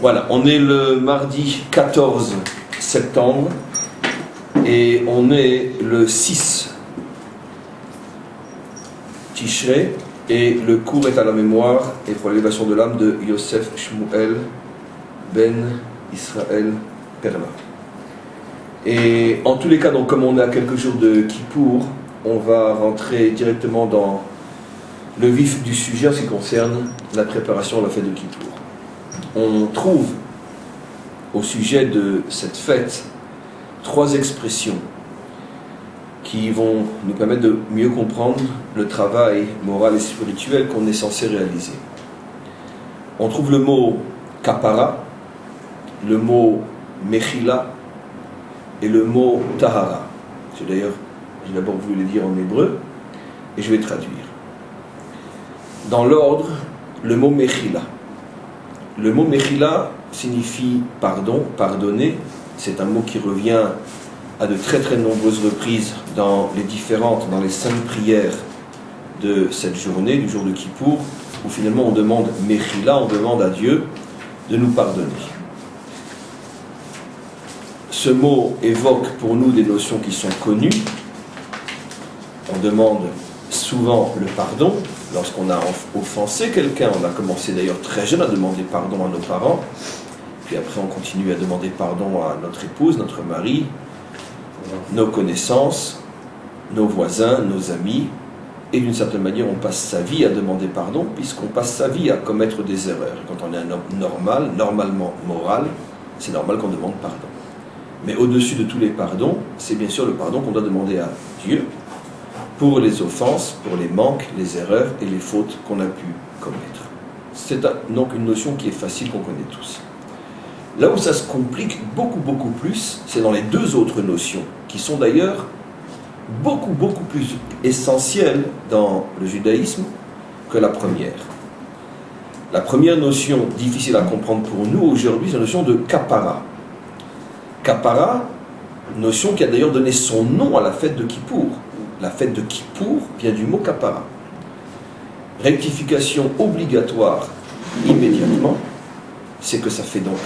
Voilà, on est le mardi 14 septembre et on est le 6 Tishrei et le cours est à la mémoire et pour l'élévation de l'âme de Yosef Shmuel Ben Israël Perla. Et en tous les cas, donc, comme on est à quelques jours de Kippour, on va rentrer directement dans le vif du sujet en ce qui concerne la préparation à la fête de Kippour. On trouve au sujet de cette fête 3 expressions qui vont nous permettre de mieux comprendre le travail moral et spirituel qu'on est censé réaliser. On trouve le mot kapara, le mot mechila et le mot tahara. J'ai d'abord voulu les dire en hébreu et je vais traduire. Dans l'ordre, le mot mechila. Le mot mechila signifie pardon, pardonner. C'est un mot qui revient à de très très nombreuses reprises dans les 5 prières de cette journée, du jour de Kippour, où finalement on demande mechila, on demande à Dieu de nous pardonner. Ce mot évoque pour nous des notions qui sont connues. On demande souvent le pardon lorsqu'on a offensé quelqu'un. On a commencé d'ailleurs très jeune à demander pardon à nos parents, puis après on continue à demander pardon à notre épouse, notre mari, nos connaissances, nos voisins, nos amis, et d'une certaine manière on passe sa vie à demander pardon puisqu'on passe sa vie à commettre des erreurs. Et quand on est un homme normal, normalement moral, c'est normal qu'on demande pardon. Mais au-dessus de tous les pardons, c'est bien sûr le pardon qu'on doit demander à Dieu pour les offenses, pour les manques, les erreurs et les fautes qu'on a pu commettre. C'est donc une notion qui est facile, qu'on connaît tous. Là où ça se complique beaucoup plus, c'est dans les 2 autres notions, qui sont d'ailleurs beaucoup plus essentielles dans le judaïsme que la première. La première notion difficile à comprendre pour nous aujourd'hui, c'est la notion de kapara. Kapara, notion qui a d'ailleurs donné son nom à la fête de Kippour. La fête de Kippour vient du mot kapara. Rectification obligatoire immédiatement, c'est que ça fait donc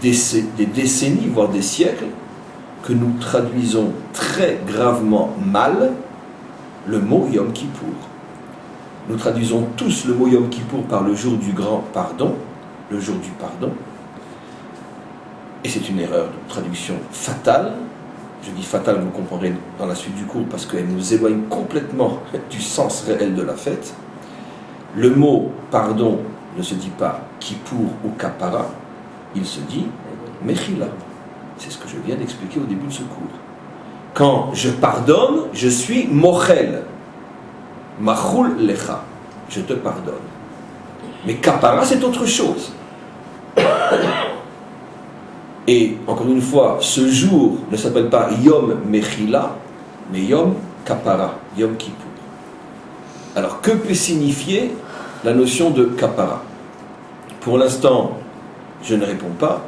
des décennies, voire des siècles, que nous traduisons très gravement mal le mot Yom Kippour. Nous traduisons tous le mot Yom Kippour par le jour du grand pardon, le jour du pardon, et c'est une erreur de traduction fatale. Je dis fatale, vous comprendrez dans la suite du cours, parce qu'elle nous éloigne complètement du sens réel de la fête. Le mot pardon ne se dit pas Kippour ou kapara, il se dit mechila. C'est ce que je viens d'expliquer au début de ce cours. Quand je pardonne, je suis mochel. Machul lecha. Je te pardonne. Mais kapara, c'est autre chose. Et encore une fois, ce jour ne s'appelle pas Yom Mechila, mais Yom Kapara, Yom Kippour. Alors, que peut signifier la notion de Kapara? Pour l'instant, je ne réponds pas.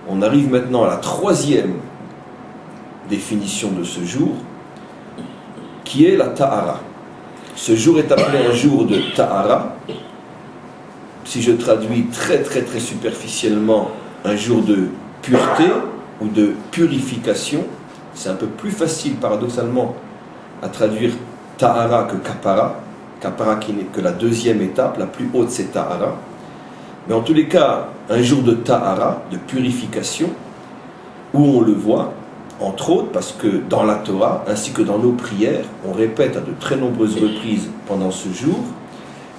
On arrive maintenant à la 3e définition de ce jour, qui est la Tahara. Ce jour est appelé un jour de Tahara. Si je traduis très superficiellement, un jour de pureté ou de purification, c'est un peu plus facile paradoxalement à traduire Tahara que Kapara. Kapara qui n'est que la 2e étape, la plus haute c'est Tahara. Mais en tous les cas, un jour de Tahara, de purification, où on le voit, entre autres parce que dans la Torah, ainsi que dans nos prières, on répète à de très nombreuses reprises pendant ce jour,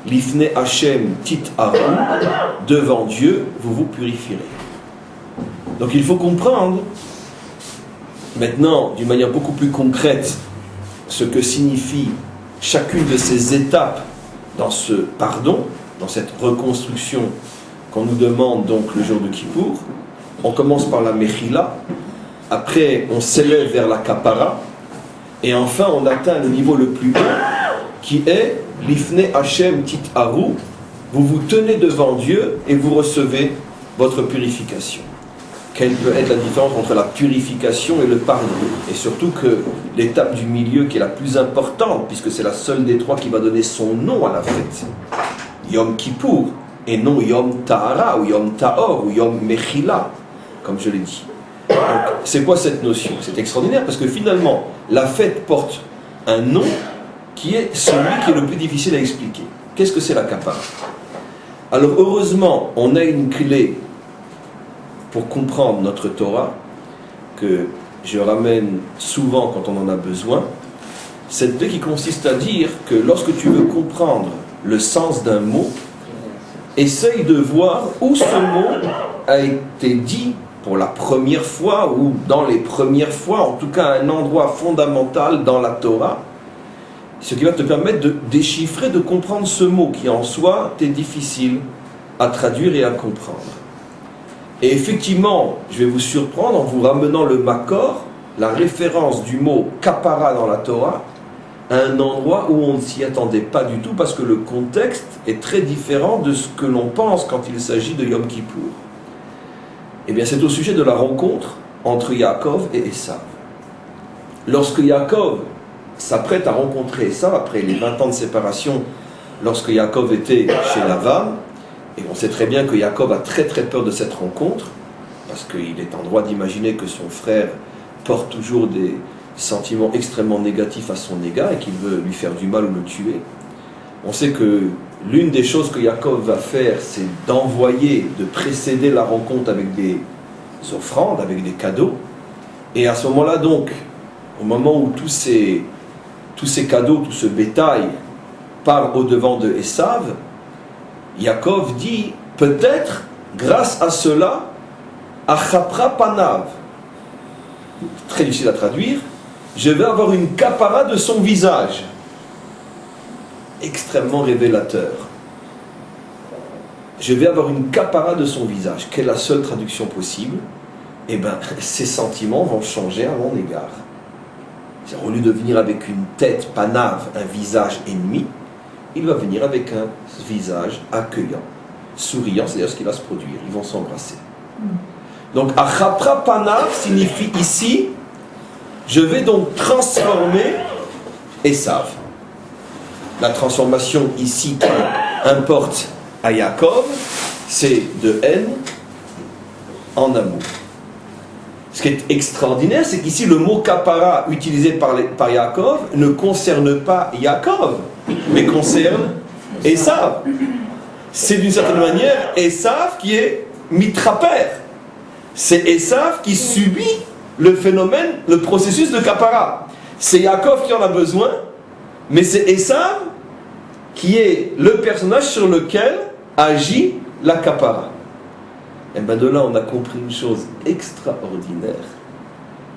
Lifne Hashem tit Aru, devant Dieu, vous vous purifierez. Donc il faut comprendre, maintenant, d'une manière beaucoup plus concrète, ce que signifie chacune de ces étapes dans ce pardon, dans cette reconstruction qu'on nous demande donc le jour de Kippour. On commence par la Mechila, après on s'élève vers la Kapara, et enfin on atteint le niveau le plus haut, qui est Lifne Hashem tit Aru, vous vous tenez devant Dieu et vous recevez votre purification. Quelle peut être la différence entre la purification et le pardon? Et surtout que l'étape du milieu qui est la plus importante, puisque c'est la seule des 3 qui va donner son nom à la fête, Yom Kippour, et non Yom Tahara ou Yom Tahor ou Yom Mechila, comme je l'ai dit. Donc, c'est quoi cette notion? C'est extraordinaire parce que finalement, la fête porte un nom qui est celui qui est le plus difficile à expliquer. Qu'est-ce que c'est la Kappara? Alors heureusement, on a une clé pour comprendre notre Torah, que je ramène souvent quand on en a besoin. Cette clé qui consiste à dire que lorsque tu veux comprendre le sens d'un mot, essaye de voir où ce mot a été dit pour la première fois, ou dans les premières fois, en tout cas à un endroit fondamental dans la Torah, ce qui va te permettre de déchiffrer, de comprendre ce mot qui en soi est difficile à traduire et à comprendre. Et effectivement, je vais vous surprendre en vous ramenant le Makor, la référence du mot Kappara dans la Torah, à un endroit où on ne s'y attendait pas du tout, parce que le contexte est très différent de ce que l'on pense quand il s'agit de Yom Kippour. Eh bien, c'est au sujet de la rencontre entre Yaakov et Esav. Lorsque Yaakov s'apprête à rencontrer Esav, après les 20 ans de séparation, lorsque Yaakov était chez Lavan, et on sait très bien que Yaakov a très très peur de cette rencontre, parce qu'il est en droit d'imaginer que son frère porte toujours des sentiments extrêmement négatifs à son égard et qu'il veut lui faire du mal ou le tuer. On sait que l'une des choses que Yaakov va faire, c'est d'envoyer, de précéder la rencontre avec des offrandes, avec des cadeaux. Et à ce moment-là donc, au moment où tous ces cadeaux, tout ce bétail part au-devant de Esav, Yaakov dit, peut-être, grâce à cela, Achapra Panav, très difficile à traduire, je vais avoir une kappara de son visage. Extrêmement révélateur. Je vais avoir une kappara de son visage. Quelle est la seule traduction possible? Eh bien, ses sentiments vont changer à mon égard. Au lieu de venir avec une tête panav, un visage ennemi, il va venir avec un visage accueillant, souriant, c'est-à-dire ce qui va se produire. Ils vont s'embrasser. Donc, achapra panav signifie ici, je vais donc transformer Esav. La transformation ici qui importe à Yaakov, c'est de haine en amour. Ce qui est extraordinaire, c'est qu'ici le mot kappara utilisé par Yaakov ne concerne pas Yaakov, mais concerne Esav. C'est d'une certaine manière Esav qui est mitraper. C'est Esav qui subit le phénomène, le processus de kappara. C'est Yaakov qui en a besoin, mais c'est Esav qui est le personnage sur lequel agit la kappara. Et bien de là, on a compris une chose extraordinaire.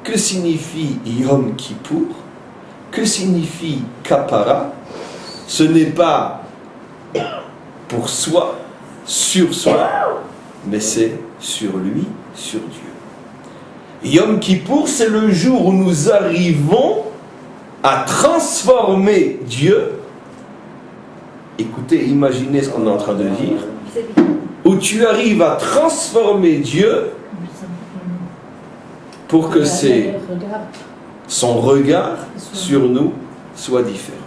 Que signifie Yom Kippour? Que signifie kappara? Ce n'est pas pour soi, sur soi, mais c'est sur lui, sur Dieu. Yom Kippour, c'est le jour où nous arrivons à transformer Dieu. Écoutez, imaginez ce qu'on est en train de dire. Où tu arrives à transformer Dieu pour que son regard sur nous soit différent.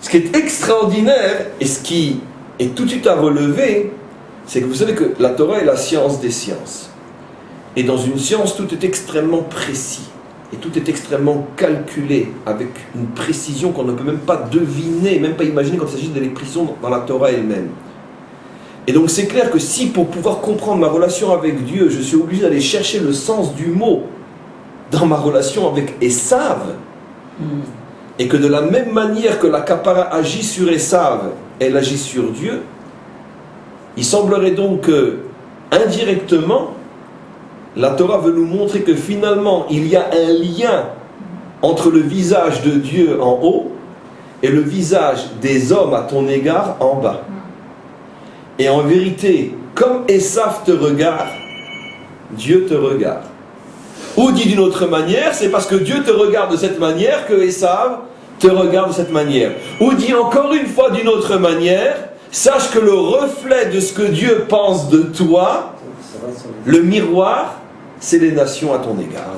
Ce qui est extraordinaire et ce qui est tout de suite à relever, c'est que vous savez que la Torah est la science des sciences. Et dans une science, tout est extrêmement précis. Et tout est extrêmement calculé, avec une précision qu'on ne peut même pas deviner, même pas imaginer quand il s'agit de les précisions dans la Torah elle-même. Et donc c'est clair que si pour pouvoir comprendre ma relation avec Dieu, je suis obligé d'aller chercher le sens du mot dans ma relation avec Esav, et que de la même manière que la kappara agit sur Esav, elle agit sur Dieu, il semblerait donc que, indirectement, la Torah veut nous montrer que finalement, il y a un lien entre le visage de Dieu en haut et le visage des hommes à ton égard en bas. Et en vérité, comme Esav te regarde, Dieu te regarde. Ou dit d'une autre manière, c'est parce que Dieu te regarde de cette manière que Esav te regarde de cette manière. Ou dit encore une fois d'une autre manière, sache que le reflet de ce que Dieu pense de toi, le miroir, c'est les nations à ton égard.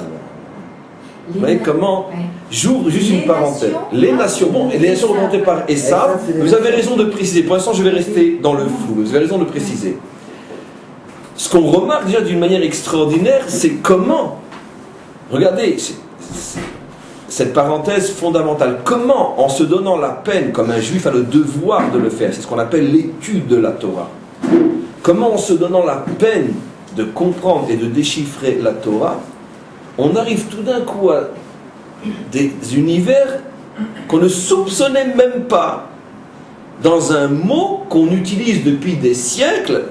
Vous voyez comment, j'ouvre juste une parenthèse. Les nations, bon, les nations remontées par Esav, vous avez raison de préciser. Pour l'instant, je vais rester dans le flou, vous avez raison de préciser. Ce qu'on remarque déjà d'une manière extraordinaire, c'est comment, regardez, cette parenthèse fondamentale, comment, en se donnant la peine, comme un juif a le devoir de le faire, c'est ce qu'on appelle l'étude de la Torah, comment en se donnant la peine de comprendre et de déchiffrer la Torah, on arrive tout d'un coup à des univers qu'on ne soupçonnait même pas dans un mot qu'on utilise depuis des siècles,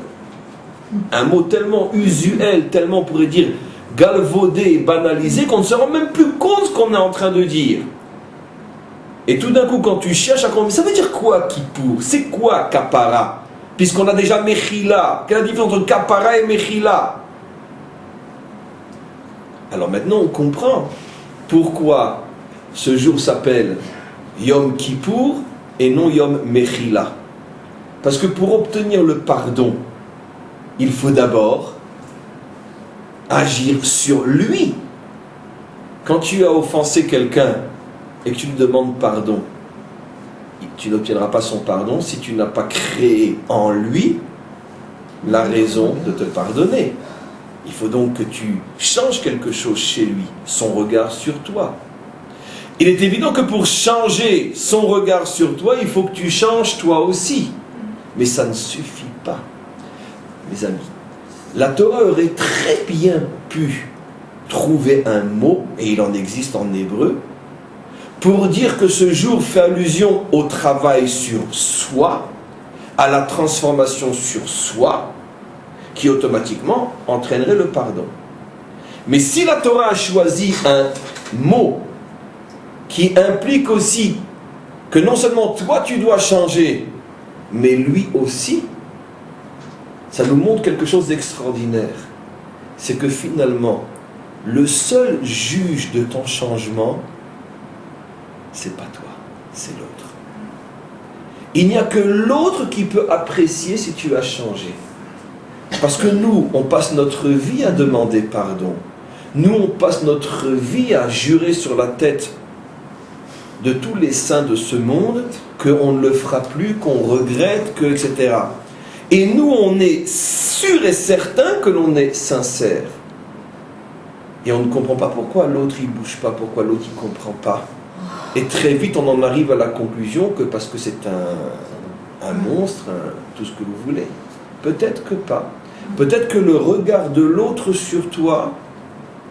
un mot tellement usuel, tellement on pourrait dire galvaudé et banalisé qu'on ne se rend même plus compte ce qu'on est en train de dire. Et tout d'un coup quand tu cherches à comprendre, ça veut dire quoi Kippour? C'est quoi Kapara? Puisqu'on a déjà Mechila. Quelle est la différence entre Kapara et Mechila? Alors maintenant on comprend pourquoi ce jour s'appelle Yom Kippour et non Yom Mechila. Parce que pour obtenir le pardon, il faut d'abord agir sur lui. Quand tu as offensé quelqu'un et que tu lui demandes pardon, tu n'obtiendras pas son pardon si tu n'as pas créé en lui la raison de te pardonner. Il faut donc que tu changes quelque chose chez lui, son regard sur toi. Il est évident que pour changer son regard sur toi, il faut que tu changes toi aussi. Mais ça ne suffit pas, mes amis. La Torah aurait très bien pu trouver un mot, et il en existe en hébreu, pour dire que ce jour fait allusion au travail sur soi, à la transformation sur soi, qui automatiquement entraînerait le pardon. Mais si la Torah a choisi un mot qui implique aussi que non seulement toi tu dois changer, mais lui aussi, ça nous montre quelque chose d'extraordinaire. C'est que finalement, le seul juge de ton changement, c'est pas toi, c'est l'autre. Il n'y a que l'autre qui peut apprécier si tu as changé. Parce que nous, on passe notre vie à demander pardon. Nous, on passe notre vie à jurer sur la tête de tous les saints de ce monde qu'on ne le fera plus, qu'on regrette, etc. Et nous, on est sûr et certain que l'on est sincère. Et on ne comprend pas pourquoi l'autre il ne bouge pas, pourquoi l'autre il ne comprend pas. Et très vite, on en arrive à la conclusion que parce que c'est un monstre, tout ce que vous voulez. Peut-être que pas. Peut-être que le regard de l'autre sur toi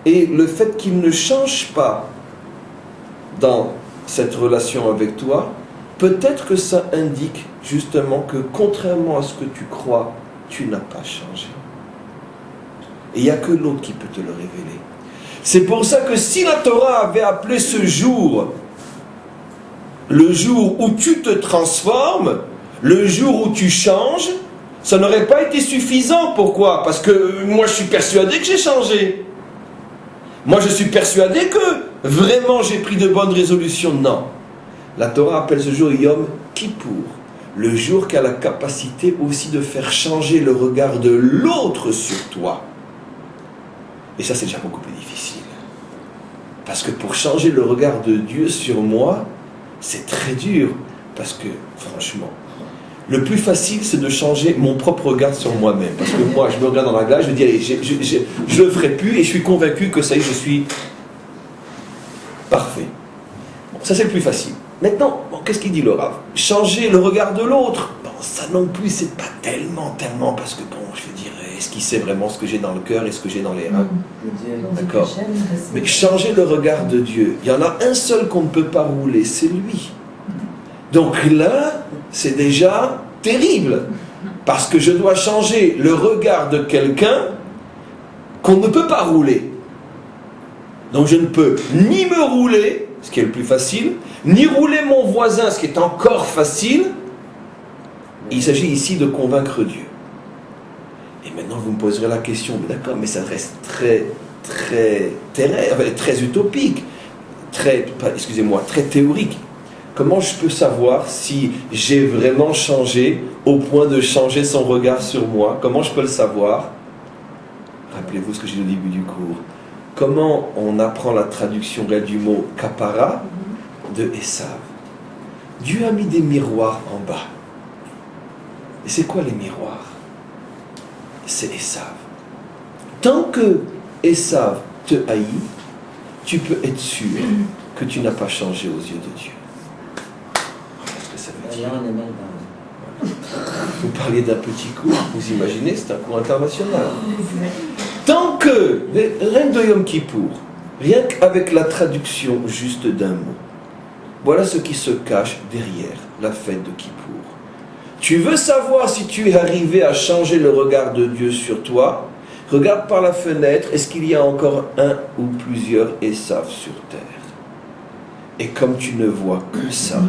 et le fait qu'il ne change pas dans cette relation avec toi, peut-être que ça indique justement que contrairement à ce que tu crois, tu n'as pas changé. Et il n'y a que l'autre qui peut te le révéler. C'est pour ça que si la Torah avait appelé ce jour le jour où tu te transformes, le jour où tu changes, ça n'aurait pas été suffisant. Pourquoi? Parce que moi je suis persuadé que j'ai changé. Moi je suis persuadé que vraiment j'ai pris de bonnes résolutions. Non. La Torah appelle ce jour Yom Kippour, le jour qui a la capacité aussi de faire changer le regard de l'autre sur toi. Et ça c'est déjà beaucoup plus difficile. Parce que pour changer le regard de Dieu sur moi, c'est très dur. Parce que franchement, le plus facile, c'est de changer mon propre regard sur moi-même. Parce que moi, je me regarde dans la glace, je me dis, allez, je le ferai plus, et je suis convaincu que ça y est, je suis parfait. Bon, ça, c'est le plus facile. Maintenant, bon, qu'est-ce qu'il dit le Rav? Changer le regard de l'autre. Bon, ça non plus, c'est pas tellement, parce que bon, je veux dire, est-ce qu'il sait vraiment ce que j'ai dans le cœur et ce que j'ai dans les reins? D'accord. Mais changer le regard de Dieu, il y en a un seul qu'on ne peut pas rouler, c'est lui. Donc là, c'est déjà terrible, parce que je dois changer le regard de quelqu'un qu'on ne peut pas rouler. Donc je ne peux ni me rouler, ce qui est le plus facile, ni rouler mon voisin, ce qui est encore facile. Il s'agit ici de convaincre Dieu. Et maintenant vous me poserez la question, mais d'accord, mais ça reste très utopique, très théorique. Comment je peux savoir si j'ai vraiment changé au point de changer son regard sur moi? Comment je peux le savoir? Rappelez-vous ce que j'ai dit au début du cours. comment on apprend la traduction réelle du mot kapara de Esav. Dieu a mis des miroirs en bas. Et c'est quoi les miroirs? C'est Esav. Tant que Esav te haït, tu peux être sûr que tu n'as pas changé aux yeux de Dieu. Qu'est-ce que ça veut dire? Vous parliez d'un petit cours, vous imaginez, c'est un cours international. Tant que, rien de Yom Kippour, rien qu'avec la traduction juste d'un mot, voilà ce qui se cache derrière la fête de Kippour. Tu veux savoir si tu es arrivé à changer le regard de Dieu sur toi? Regarde par la fenêtre, est-ce qu'il y a encore un ou plusieurs Esav sur terre? Et comme tu ne vois que ça,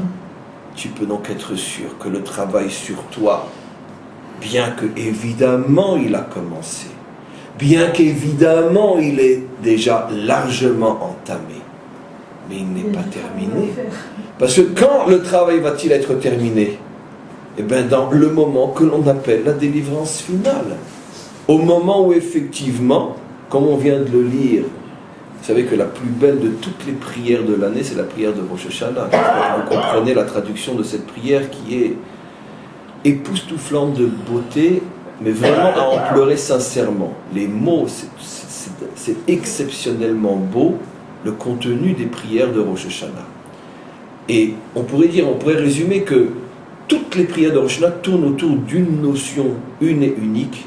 tu peux donc être sûr que le travail sur toi, bien que évidemment il a commencé, bien qu'évidemment il est déjà largement entamé, mais il n'est pas terminé. Parce que quand le travail va-t-il être terminé? Eh bien dans le moment que l'on appelle la délivrance finale. Au moment où effectivement, comme on vient de le lire, vous savez que la plus belle de toutes les prières de l'année, c'est la prière de Rosh Hashanah. Vous comprenez la traduction de cette prière qui est époustouflante de beauté, mais vraiment à en pleurer sincèrement. Les mots, c'est exceptionnellement beau, le contenu des prières de Rosh Hashanah. Et on pourrait résumer que toutes les prières de Rosh Hashanah tournent autour d'une notion une et unique,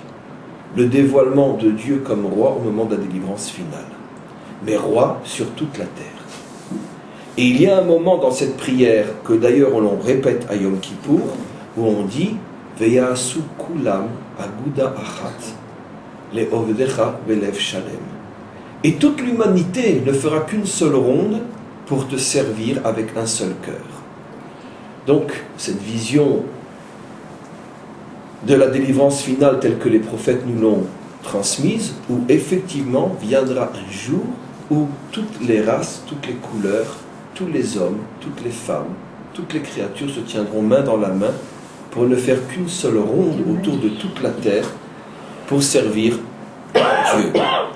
le dévoilement de Dieu comme roi au moment de la délivrance finale. Mais roi sur toute la terre. Et il y a un moment dans cette prière, que d'ailleurs on répète à Yom Kippour, où on dit Veyasu kulam aguda achat leovdecha velev shalem. Et toute l'humanité ne fera qu'une seule ronde pour te servir avec un seul cœur. Donc, cette vision de la délivrance finale telle que les prophètes nous l'ont transmise, où effectivement viendra un jour où toutes les races, toutes les couleurs, tous les hommes, toutes les femmes, toutes les créatures se tiendront main dans la main pour ne faire qu'une seule ronde autour de toute la terre pour servir Dieu.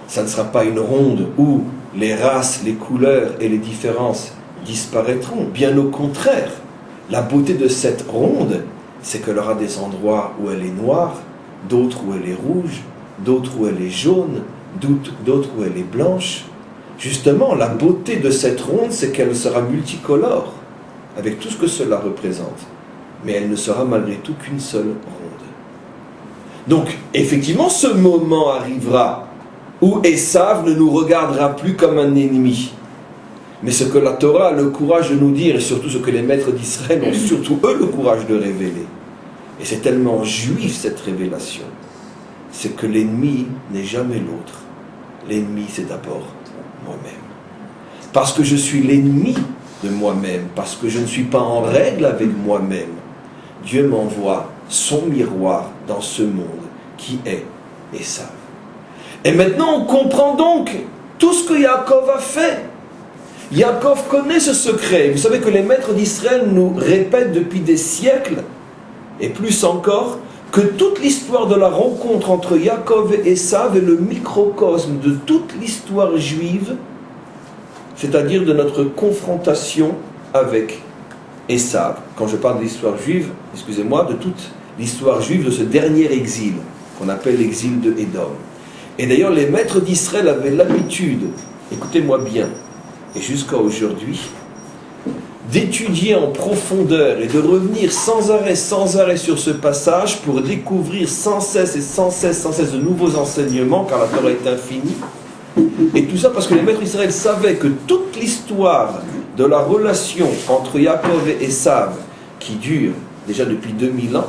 Ça ne sera pas une ronde où les races, les couleurs et les différences disparaîtront. Bien au contraire, la beauté de cette ronde, c'est qu'elle aura des endroits où elle est noire, d'autres où elle est rouge, d'autres où elle est jaune, d'autres où elle est blanche. Justement, la beauté de cette ronde, c'est qu'elle sera multicolore, avec tout ce que cela représente. Mais elle ne sera malgré tout qu'une seule ronde. Donc, effectivement, ce moment arrivera où Esav ne nous regardera plus comme un ennemi. Mais ce que la Torah a le courage de nous dire, et surtout ce que les maîtres d'Israël ont surtout eux le courage de révéler, et c'est tellement juif cette révélation, c'est que l'ennemi n'est jamais l'autre. L'ennemi, c'est d'abord moi-même. Parce que je suis l'ennemi de moi-même, parce que je ne suis pas en règle avec moi-même, Dieu m'envoie son miroir dans ce monde qui est Esav. Et maintenant on comprend donc tout ce que Yaakov a fait. Yaakov connaît ce secret. Vous savez que les maîtres d'Israël nous répètent depuis des siècles, et plus encore, que toute l'histoire de la rencontre entre Yaakov et Esav est le microcosme de toute l'histoire juive, c'est-à-dire de notre confrontation avec Esav. Quand je parle de l'histoire juive, excusez-moi, de toute l'histoire juive de ce dernier exil, qu'on appelle l'exil de Édom. Et d'ailleurs, les maîtres d'Israël avaient l'habitude, écoutez-moi bien, et jusqu'à aujourd'hui, d'étudier en profondeur et de revenir sans arrêt sur ce passage pour découvrir sans cesse de nouveaux enseignements, car la Torah est infinie. Et tout ça parce que les maîtres d'Israël savaient que toute l'histoire de la relation entre Yaakov et Esav, qui dure déjà depuis 2000 ans,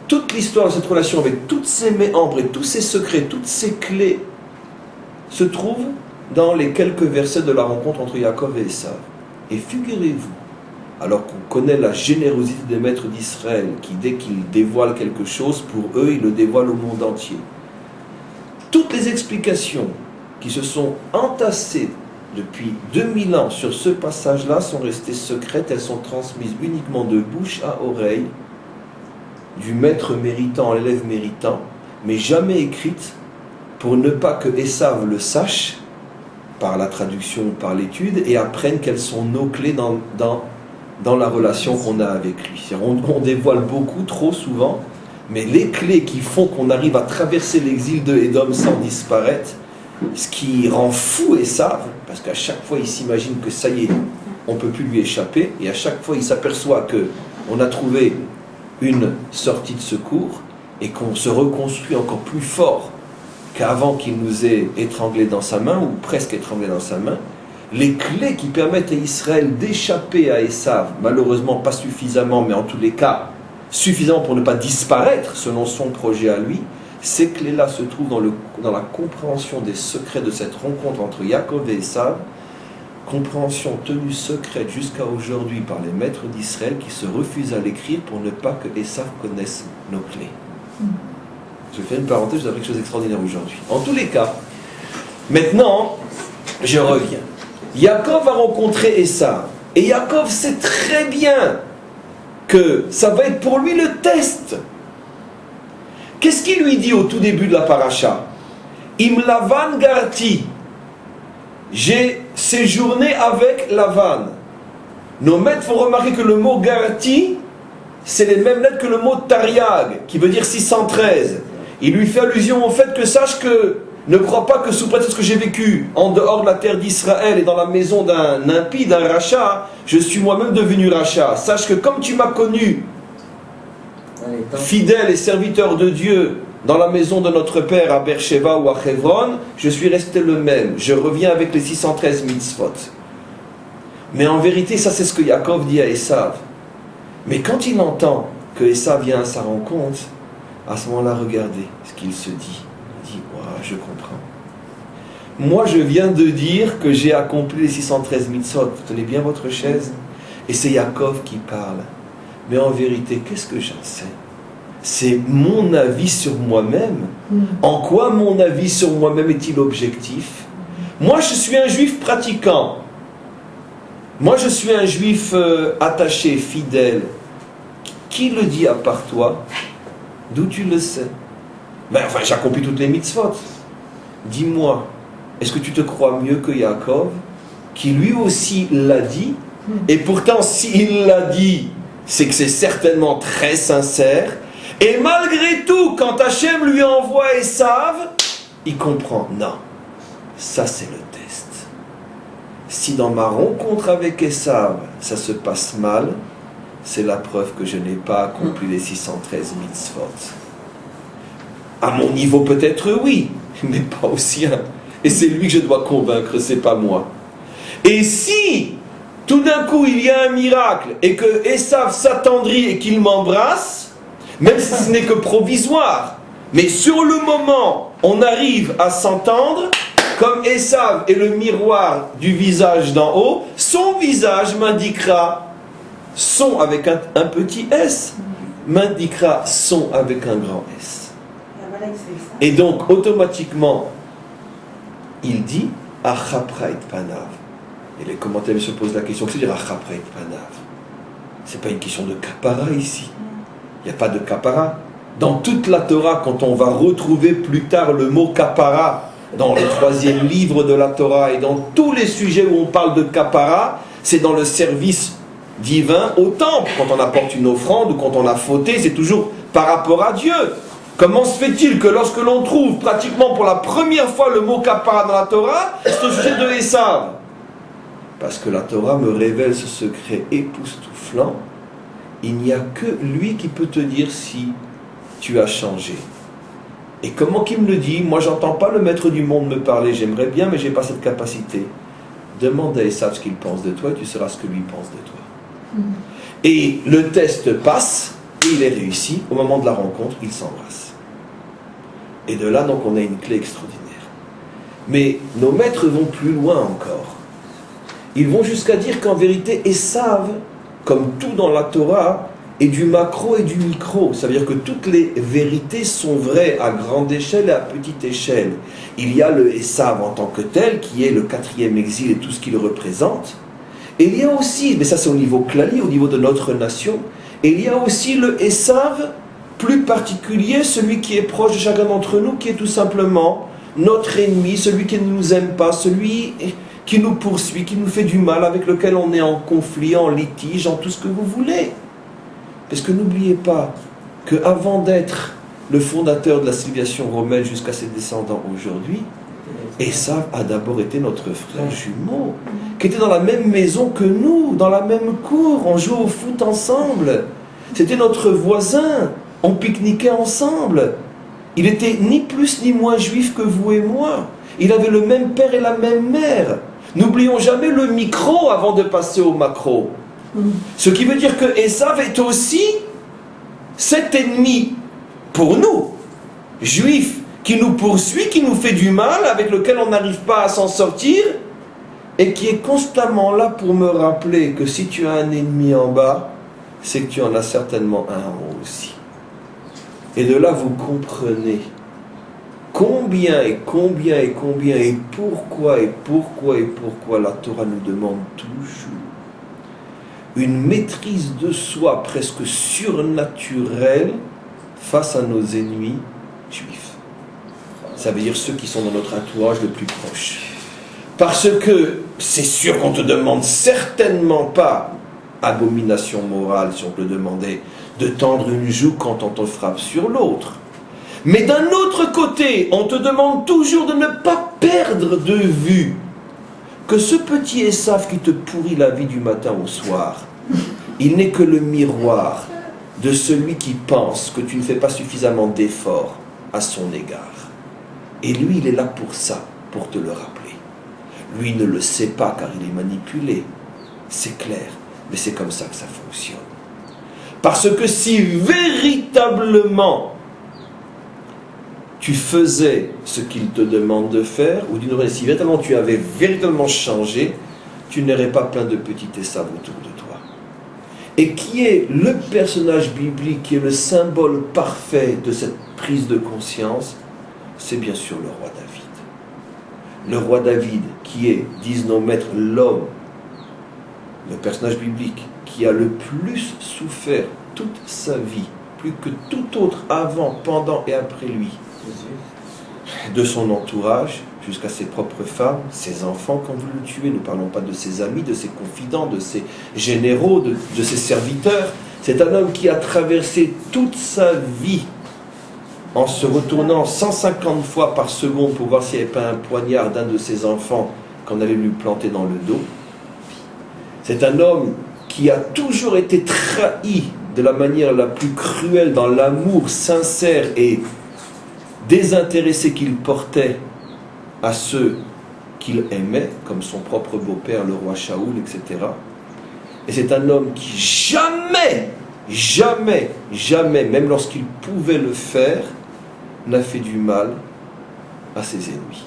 toute l'histoire de cette relation avec toutes ses méandres et tous ses secrets, toutes ses clés, se trouve dans les quelques versets de la rencontre entre Yaakov et Esav. Et figurez-vous, alors qu'on connaît la générosité des maîtres d'Israël, qui dès qu'ils dévoilent quelque chose, pour eux, ils le dévoilent au monde entier. Toutes les explications qui se sont entassées depuis 2000 ans sur ce passage-là sont restées secrètes, elles sont transmises uniquement de bouche à oreille, du maître méritant à l'élève méritant, mais jamais écrites pour ne pas que Esav le sache, par la traduction ou par l'étude, et apprenne quelles sont nos clés dans la relation qu'on a avec lui. On dévoile beaucoup, trop souvent, mais les clés qui font qu'on arrive à traverser l'exil de Édom sans disparaître, ce qui rend fou Esav, parce qu'à chaque fois il s'imagine que ça y est, on ne peut plus lui échapper, et à chaque fois il s'aperçoit qu'on a trouvé une sortie de secours, et qu'on se reconstruit encore plus fort qu'avant qu'il nous ait étranglés dans sa main, ou presque étranglés dans sa main. Les clés qui permettent à Israël d'échapper à Esav, malheureusement pas suffisamment, mais en tous les cas suffisamment pour ne pas disparaître selon son projet à lui, ces clés-là se trouvent dans la compréhension des secrets de cette rencontre entre Yaakov et Esav, compréhension tenue secrète jusqu'à aujourd'hui par les maîtres d'Israël qui se refusent à l'écrire pour ne pas que Esav connaisse nos clés. Je fais une parenthèse, je vous ai appris quelque chose d'extraordinaire aujourd'hui. En tous les cas, maintenant, je reviens. Yaakov a rencontré Esav, et Yaakov sait très bien que ça va être pour lui le test. Qu'est-ce qu'il lui dit au tout début de la paracha? Im Lavan Garti. J'ai séjourné avec Lavan. Nos maîtres font remarquer que le mot Garti, c'est les mêmes lettres que le mot Tariag, qui veut dire 613. Il lui fait allusion au fait que sache que ne crois pas que sous prétexte que j'ai vécu en dehors de la terre d'Israël et dans la maison d'un impie, d'un rachat, je suis moi-même devenu rachat. Sache que comme tu m'as connu fidèle et serviteur de Dieu dans la maison de notre père à Beersheba ou à Hebron, je suis resté le même. Je reviens avec les 613 mitzvot. Mais en vérité, ça c'est ce que Yaakov dit à Esav. Mais quand il entend que Esav vient à sa rencontre, à ce moment-là, regardez ce qu'il se dit. Il dit, wow, je comprends. Moi, je viens de dire que j'ai accompli les 613 mitzvot. Vous tenez bien votre chaise? Et c'est Yaakov qui parle. Mais en vérité, qu'est-ce que j'en sais? C'est mon avis sur moi-même. En quoi mon avis sur moi-même est-il objectif? Moi, je suis un juif pratiquant. Moi, je suis un juif attaché, fidèle. Qui le dit à part toi? D'où tu le sais? Enfin, j'accomplis toutes les mitzvot. Dis-moi, est-ce que tu te crois mieux que Yaakov, qui lui aussi l'a dit? Et pourtant, s'il l'a dit, c'est que c'est certainement très sincère. Et malgré tout, quand Hachem lui envoie Esav, il comprend. Non, ça c'est le test. Si dans ma rencontre avec Esav, ça se passe mal, c'est la preuve que je n'ai pas accompli les 613 mitzvot. À mon niveau peut-être oui, mais pas au sien. Et c'est lui que je dois convaincre, c'est pas moi. Et si tout d'un coup il y a un miracle et que Esav s'attendrit et qu'il m'embrasse, même si ce n'est que provisoire, mais sur le moment on arrive à s'entendre, comme Esav est le miroir du visage d'en haut, son visage m'indiquera son avec un petit S, m'indiquera son avec un grand S. Et donc automatiquement il dit Achaprait Panav. Et les commentaires se posent la question, qu'est-ce que c'est dire Achaprait Panav? C'est pas une question de kapara ici. Il n'y a pas de kapara. Dans toute la Torah, quand on va retrouver plus tard le mot kapara, dans le 3e livre de la Torah et dans tous les sujets où on parle de kapara, c'est dans le service divin au temple. Quand on apporte une offrande ou quand on a fauté, c'est toujours par rapport à Dieu. Comment se fait-il que lorsque l'on trouve pratiquement pour la première fois le mot kapara dans la Torah, c'est au sujet de Esav? Parce que la Torah me révèle ce secret époustouflant. Il n'y a que lui qui peut te dire si tu as changé. Et comment qu'il me le dit? Moi, j'entends pas le maître du monde me parler. J'aimerais bien, mais j'ai pas cette capacité. Demande à Esav ce qu'il pense de toi et tu sauras ce que lui pense de toi. Et le test passe et il est réussi. Au moment de la rencontre, ils s'embrassent. Et de là, donc, on a une clé extraordinaire. Mais nos maîtres vont plus loin encore. Ils vont jusqu'à dire qu'en vérité, Esav, comme tout dans la Torah, est du macro et du micro. Ça veut dire que toutes les vérités sont vraies à grande échelle et à petite échelle. Il y a le Esav en tant que tel, qui est le 4e exil et tout ce qu'il représente. Et il y a aussi, mais ça c'est au niveau clali, au niveau de notre nation, et il y a aussi le Esav plus particulier, celui qui est proche de chacun d'entre nous, qui est tout simplement notre ennemi, celui qui ne nous aime pas, celui qui nous poursuit, qui nous fait du mal, avec lequel on est en conflit, en litige, en tout ce que vous voulez. Parce que n'oubliez pas qu'avant d'être le fondateur de la civilisation romaine jusqu'à ses descendants aujourd'hui, Esav a d'abord été notre frère jumeau, qui était dans la même maison que nous, dans la même cour, on jouait au foot ensemble. C'était notre voisin, on pique-niquait ensemble. Il était ni plus ni moins juif que vous et moi. Il avait le même père et la même mère. N'oublions jamais le micro avant de passer au macro. Ce qui veut dire que Esav est aussi cet ennemi pour nous, juifs, qui nous poursuit, qui nous fait du mal, avec lequel on n'arrive pas à s'en sortir, et qui est constamment là pour me rappeler que si tu as un ennemi en bas, c'est que tu en as certainement un en haut aussi. Et de là, vous comprenez combien et combien et combien et pourquoi la Torah nous demande toujours une maîtrise de soi presque surnaturelle face à nos ennemis juifs. Ça veut dire ceux qui sont dans notre entourage le plus proche. Parce que c'est sûr qu'on ne te demande certainement pas, abomination morale si on te le demandait, de tendre une joue quand on te frappe sur l'autre. Mais d'un autre côté, on te demande toujours de ne pas perdre de vue que ce petit Esav qui te pourrit la vie du matin au soir, il n'est que le miroir de celui qui pense que tu ne fais pas suffisamment d'efforts à son égard. Et lui, il est là pour ça, pour te le rappeler. Lui ne le sait pas car il est manipulé, c'est clair, mais c'est comme ça que ça fonctionne. Parce que si véritablement tu faisais ce qu'il te demande de faire, ou d'une manière, si véritablement tu avais véritablement changé, tu n'aurais pas plein de petits Esav autour de toi. Et qui est le personnage biblique, qui est le symbole parfait de cette prise de conscience? C'est bien sûr le roi David. Le roi David, qui est, disent nos maîtres, l'homme, le personnage biblique, qui a le plus souffert toute sa vie, plus que tout autre avant, pendant et après lui, de son entourage, jusqu'à ses propres femmes, ses enfants quand vous le tuez, nous ne parlons pas de ses amis, de ses confidents, de ses généraux, de ses serviteurs. C'est un homme qui a traversé toute sa vie en se retournant 150 fois par seconde pour voir s'il n'y avait pas un poignard d'un de ses enfants qu'on allait lui planter dans le dos. C'est un homme qui a toujours été trahi de la manière la plus cruelle dans l'amour sincère et désintéressé qu'il portait à ceux qu'il aimait, comme son propre beau-père, le roi Shaoul, etc. Et c'est un homme qui jamais, même lorsqu'il pouvait le faire, n'a fait du mal à ses ennemis.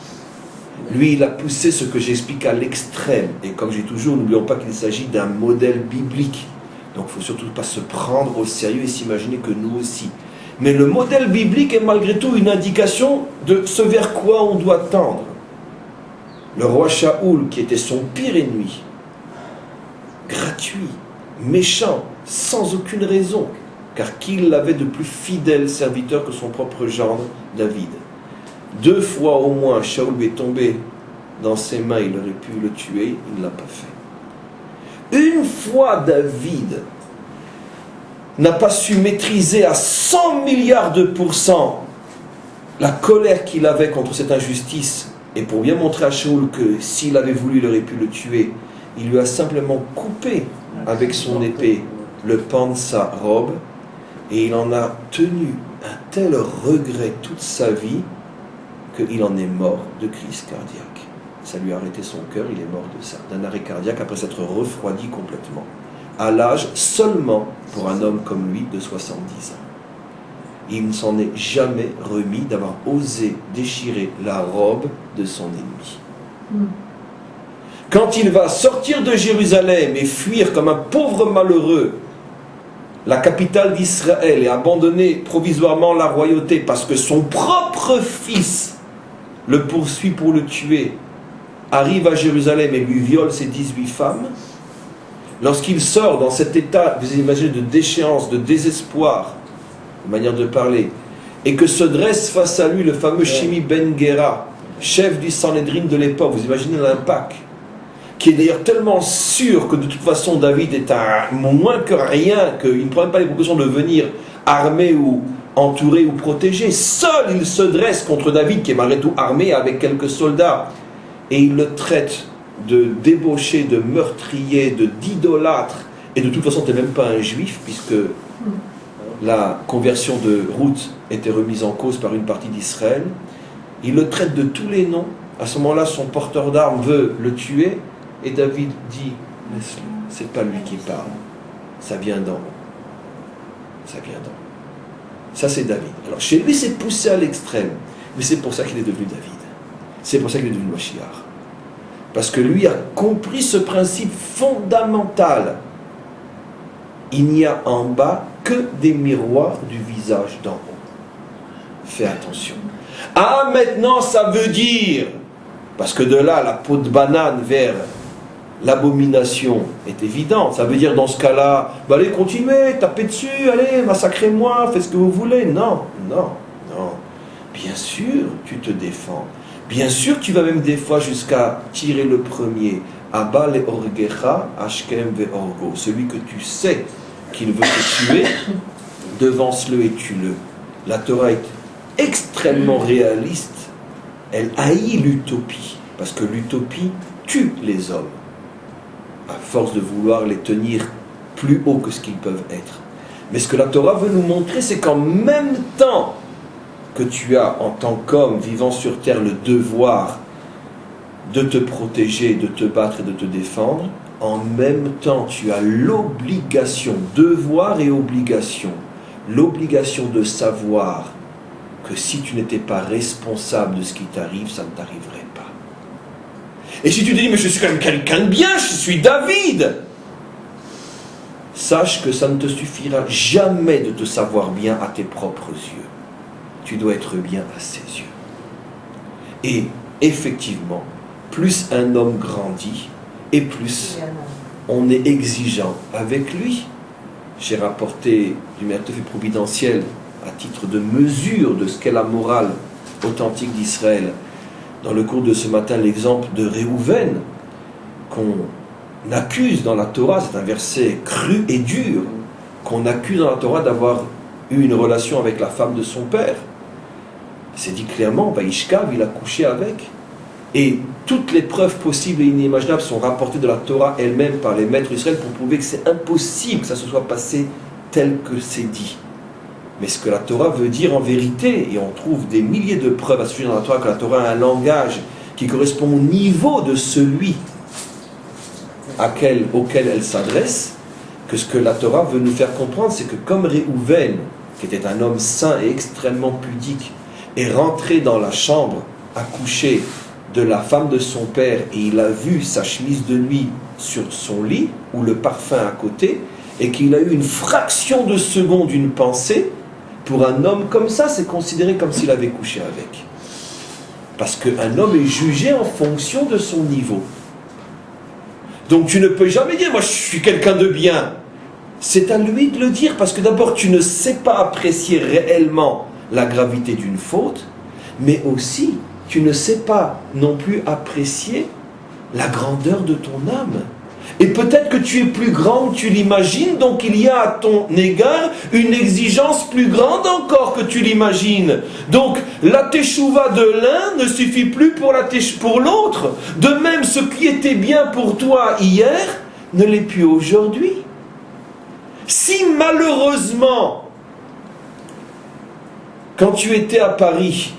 Lui, il a poussé ce que j'explique à l'extrême. Et comme je dis toujours, n'oublions pas qu'il s'agit d'un modèle biblique. Donc il ne faut surtout pas se prendre au sérieux et s'imaginer que nous aussi. Mais le modèle biblique est malgré tout une indication de ce vers quoi on doit tendre. Le roi Shaoul, qui était son pire ennemi, gratuit, méchant, sans aucune raison, car qui l'avait de plus fidèle serviteur que son propre gendre, David. 2 fois au moins, Shaoul est tombé dans ses mains, il aurait pu le tuer, il ne l'a pas fait. Une fois David n'a pas su maîtriser à 100 milliards de pourcents la colère qu'il avait contre cette injustice, et pour bien montrer à Shaoul que s'il avait voulu, il aurait pu le tuer, il lui a simplement coupé avec son épée le pan de sa robe, et il en a tenu un tel regret toute sa vie qu'il en est mort de crise cardiaque. Ça lui a arrêté son cœur, il est mort de ça, d'un arrêt cardiaque après s'être refroidi complètement. À l'âge seulement, pour un homme comme lui, de 70 ans. Il ne s'en est jamais remis d'avoir osé déchirer la robe de son ennemi. Quand il va sortir de Jérusalem et fuir comme un pauvre malheureux la capitale d'Israël et abandonner provisoirement la royauté parce que son propre fils le poursuit pour le tuer, arrive à Jérusalem et lui viole ses 18 femmes, lorsqu'il sort dans cet état, vous imaginez, de déchéance, de désespoir, de manière de parler, et que se dresse face à lui le fameux Shimi Ben Gera, chef du Sanhédrin de l'époque, vous imaginez l'impact, qui est d'ailleurs tellement sûr que de toute façon David est à moins que rien, qu'il ne prend même pas les précautions de venir armé ou entouré ou protégé. Seul il se dresse contre David, qui est malgré tout armé avec quelques soldats, et il le traite de débauché, de meurtrier, d'idolâtre, et de toute façon tu n'es même pas un juif, puisque la conversion de Ruth était remise en cause par une partie d'Israël. Il le traite de tous les noms. À ce moment-là, son porteur d'armes veut le tuer, et David dit, laisse-le, c'est pas lui qui parle, ça vient d'en haut. Ça vient d'en haut. Ça c'est David. Alors chez lui c'est poussé à l'extrême, mais c'est pour ça qu'il est devenu David. C'est pour ça qu'il est devenu Mashiach. Parce que lui a compris ce principe fondamental. Il n'y a en bas que des miroirs du visage d'en haut. Fais attention. Ah, maintenant ça veut dire, parce que de là la peau de banane vers l'abomination est évidente. Ça veut dire dans ce cas-là, bah allez continuez, tapez dessus, allez, massacrez-moi, faites ce que vous voulez. Non, non, non. Bien sûr, tu te défends. Bien sûr, tu vas même des fois jusqu'à tirer le premier. Abba le orgecha, ashkem ve orgo. Celui que tu sais qu'il veut te tuer, devance-le et tue-le. La Torah est extrêmement réaliste. Elle haït l'utopie, parce que l'utopie tue les hommes, à force de vouloir les tenir plus haut que ce qu'ils peuvent être. Mais ce que la Torah veut nous montrer, c'est qu'en même temps que tu as, en tant qu'homme vivant sur terre, le devoir de te protéger, de te battre et de te défendre, en même temps tu as l'obligation, devoir et obligation, l'obligation de savoir que si tu n'étais pas responsable de ce qui t'arrive, ça ne t'arriverait pas. Et si tu te dis, mais je suis quand même quelqu'un de bien, je suis David, sache que ça ne te suffira jamais de te savoir bien à tes propres yeux. Tu dois être bien à ses yeux. Et effectivement, plus un homme grandit, et plus on est exigeant avec lui. J'ai rapporté du Merteuf et providentiel à titre de mesure de ce qu'est la morale authentique d'Israël. Dans le cours de ce matin, l'exemple de Réhouven, qu'on accuse dans la Torah, c'est un verset cru et dur, qu'on accuse dans la Torah d'avoir eu une relation avec la femme de son père. C'est dit clairement, Vaishkav, il a couché avec. Et toutes les preuves possibles et inimaginables sont rapportées de la Torah elle-même par les maîtres d'Israël pour prouver que c'est impossible que ça se soit passé tel que c'est dit. Mais ce que la Torah veut dire en vérité, et on trouve des milliers de preuves à ce sujet dans la Torah, que la Torah a un langage qui correspond au niveau de celui auquel elle s'adresse, que ce que la Torah veut nous faire comprendre, c'est que comme Réhouven, qui était un homme saint et extrêmement pudique, est rentré dans la chambre à coucher de la femme de son père et il a vu sa chemise de nuit sur son lit, ou le parfum à côté, et qu'il a eu une fraction de seconde, une pensée, pour un homme comme ça, c'est considéré comme s'il avait couché avec. Parce qu'un homme est jugé en fonction de son niveau. Donc tu ne peux jamais dire, moi je suis quelqu'un de bien. C'est à lui de le dire, parce que d'abord tu ne sais pas apprécier réellement la gravité d'une faute, mais aussi tu ne sais pas non plus apprécier la grandeur de ton âme. Et peut-être que tu es plus grand que tu l'imagines, donc il y a à ton égard une exigence plus grande encore que tu l'imagines. Donc la teshuva de l'un ne suffit plus pour l'autre. De même, ce qui était bien pour toi hier ne l'est plus aujourd'hui. Si malheureusement, quand tu étais à Paris,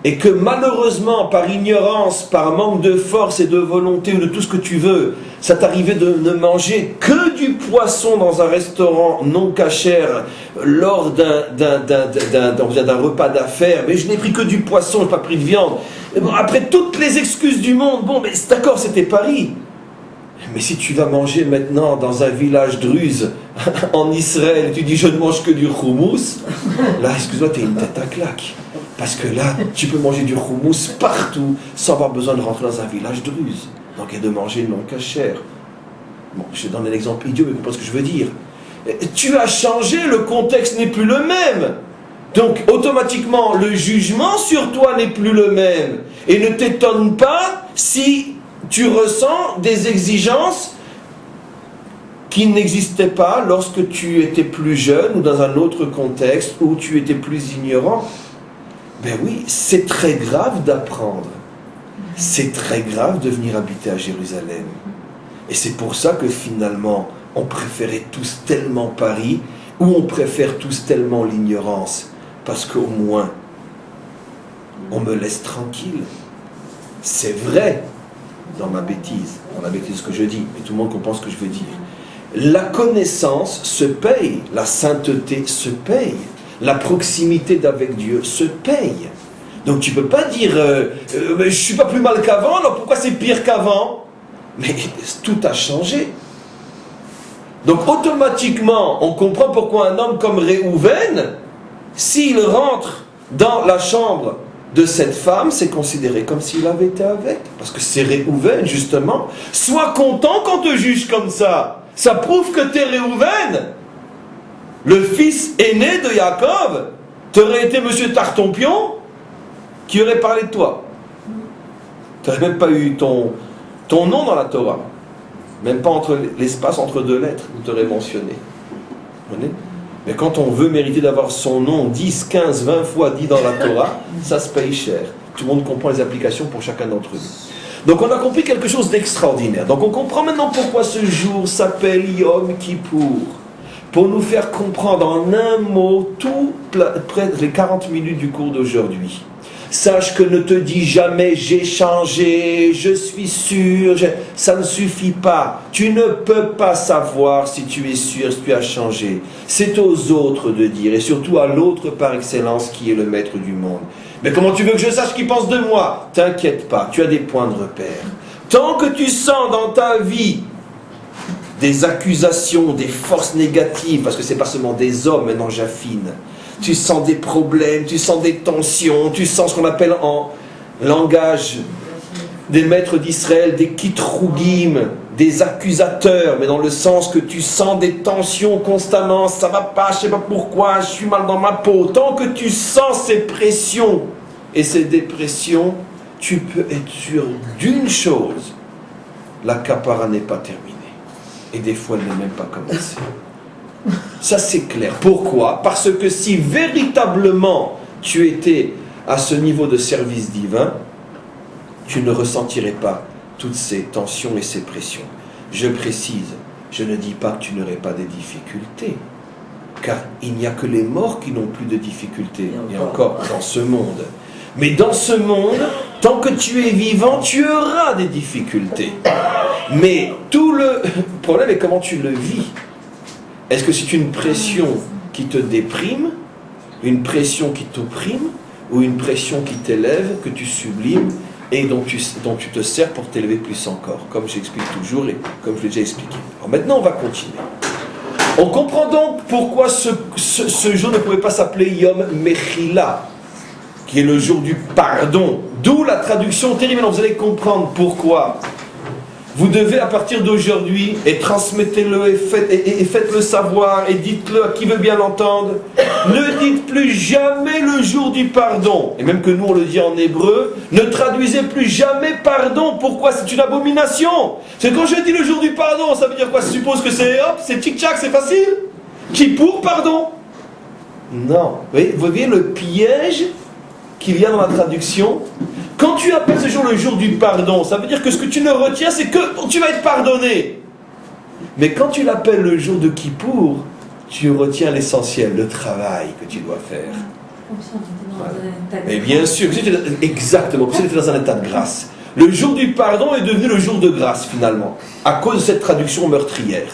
et que malheureusement, par ignorance, par manque de force et de volonté, ou de tout ce que tu veux, ça t'arrivait de ne manger que du poisson dans un restaurant non cachère lors d'un repas d'affaires, mais je n'ai pris que du poisson, je n'ai pas pris de viande. Et bon, après toutes les excuses du monde, bon, mais d'accord, c'était Paris. Mais si tu vas manger maintenant dans un village druze en Israël, tu dis je ne mange que du houmous, là, excuse-moi, t'es une tête à claque. Parce que là, tu peux manger du houmous partout sans avoir besoin de rentrer dans un village druze. Donc, et de manger non cachère. Bon, je donne un exemple idiot, mais vous comprenez ce que je veux dire. Tu as changé, le contexte n'est plus le même. Donc, automatiquement, le jugement sur toi n'est plus le même. Et ne t'étonne pas si tu ressens des exigences qui n'existaient pas lorsque tu étais plus jeune ou dans un autre contexte où tu étais plus ignorant. Ben oui, c'est très grave d'apprendre. C'est très grave de venir habiter à Jérusalem. Et c'est pour ça que finalement, on préférait tous tellement Paris, ou on préfère tous tellement l'ignorance. Parce qu'au moins, on me laisse tranquille. C'est vrai, dans ma bêtise ce que je dis, mais tout le monde comprend ce que je veux dire. La connaissance se paye, la sainteté se paye, la proximité d'avec Dieu se paye. Donc tu ne peux pas dire je ne suis pas plus mal qu'avant, alors pourquoi c'est pire qu'avant? Mais tout a changé. Donc automatiquement, on comprend pourquoi un homme comme Réhouven, s'il rentre dans la chambre de cette femme, c'est considéré comme s'il avait été avec. Parce que c'est Réhouven, justement. Sois content qu'on te juge comme ça. Ça prouve que t'es Réhouven. Le fils aîné de Yaakov, t'aurais été Monsieur Tartompion, qui aurait parlé de toi. T'aurais même pas eu ton nom dans la Torah. Même pas l'espace entre deux lettres où t'aurais mentionné. Vous comprenez ? Mais quand on veut mériter d'avoir son nom 10, 15, 20 fois dit dans la Torah, ça se paye cher. Tout le monde comprend les applications pour chacun d'entre nous. Donc on a compris quelque chose d'extraordinaire. Donc on comprend maintenant pourquoi ce jour s'appelle Yom Kippour. Pour nous faire comprendre en un mot près les 40 minutes du cours d'aujourd'hui. Sache que ne te dis jamais j'ai changé, je suis sûr, ça ne suffit pas. Tu ne peux pas savoir si tu es sûr, si tu as changé. C'est aux autres de dire, et surtout à l'autre par excellence qui est le maître du monde. Mais comment tu veux que je sache ce qu'il pense de moi? T'inquiète pas, tu as des points de repère. Tant que tu sens dans ta vie des accusations, des forces négatives, parce que c'est pas seulement des hommes, maintenant j'affine. Tu sens des problèmes, tu sens des tensions, tu sens ce qu'on appelle en langage des maîtres d'Israël, des kitrougim, des accusateurs, mais dans le sens que tu sens des tensions constamment, ça va pas, je sais pas pourquoi, je suis mal dans ma peau. Tant que tu sens ces pressions et ces dépressions, tu peux être sûr d'une chose, la kapara n'est pas terminée. Et des fois, elle n'est même pas commencée. Ça c'est clair. Pourquoi? Parce que si véritablement tu étais à ce niveau de service divin, tu ne ressentirais pas toutes ces tensions et ces pressions. Je précise, je ne dis pas que tu n'aurais pas des difficultés, car il n'y a que les morts qui n'ont plus de difficultés, et encore dans ce monde. Mais dans ce monde, tant que tu es vivant, tu auras des difficultés. Mais tout le problème est comment tu le vis. Est-ce que c'est une pression qui te déprime, une pression qui t'opprime, ou une pression qui t'élève, que tu sublimes, et dont tu te sers pour t'élever plus encore, comme j'explique toujours et comme je l'ai déjà expliqué. Alors maintenant, on va continuer. On comprend donc pourquoi ce jour ne pouvait pas s'appeler Yom Mechila, qui est le jour du pardon. D'où la traduction terrible. Vous allez comprendre pourquoi. Vous devez à partir d'aujourd'hui, et transmettez-le et faites-le savoir, et dites-le à qui veut bien l'entendre, ne dites plus jamais le jour du pardon. Et même que nous on le dit en hébreu, ne traduisez plus jamais pardon. Pourquoi? C'est une abomination. C'est quand je dis le jour du pardon, ça veut dire quoi? Ça suppose que c'est hop, c'est tic-tac, c'est facile? Kippour, pardon? Non. Vous voyez le piège qu'il y a dans la traduction? Quand tu appelles ce jour le jour du pardon, ça veut dire que ce que tu ne retiens, c'est que tu vas être pardonné. Mais quand tu l'appelles le jour de Kippour, tu retiens l'essentiel, le travail que tu dois faire. Voilà. Et bien sûr, exactement, comme si tu étais dans un état de grâce. Le jour du pardon est devenu le jour de grâce, finalement, à cause de cette traduction meurtrière.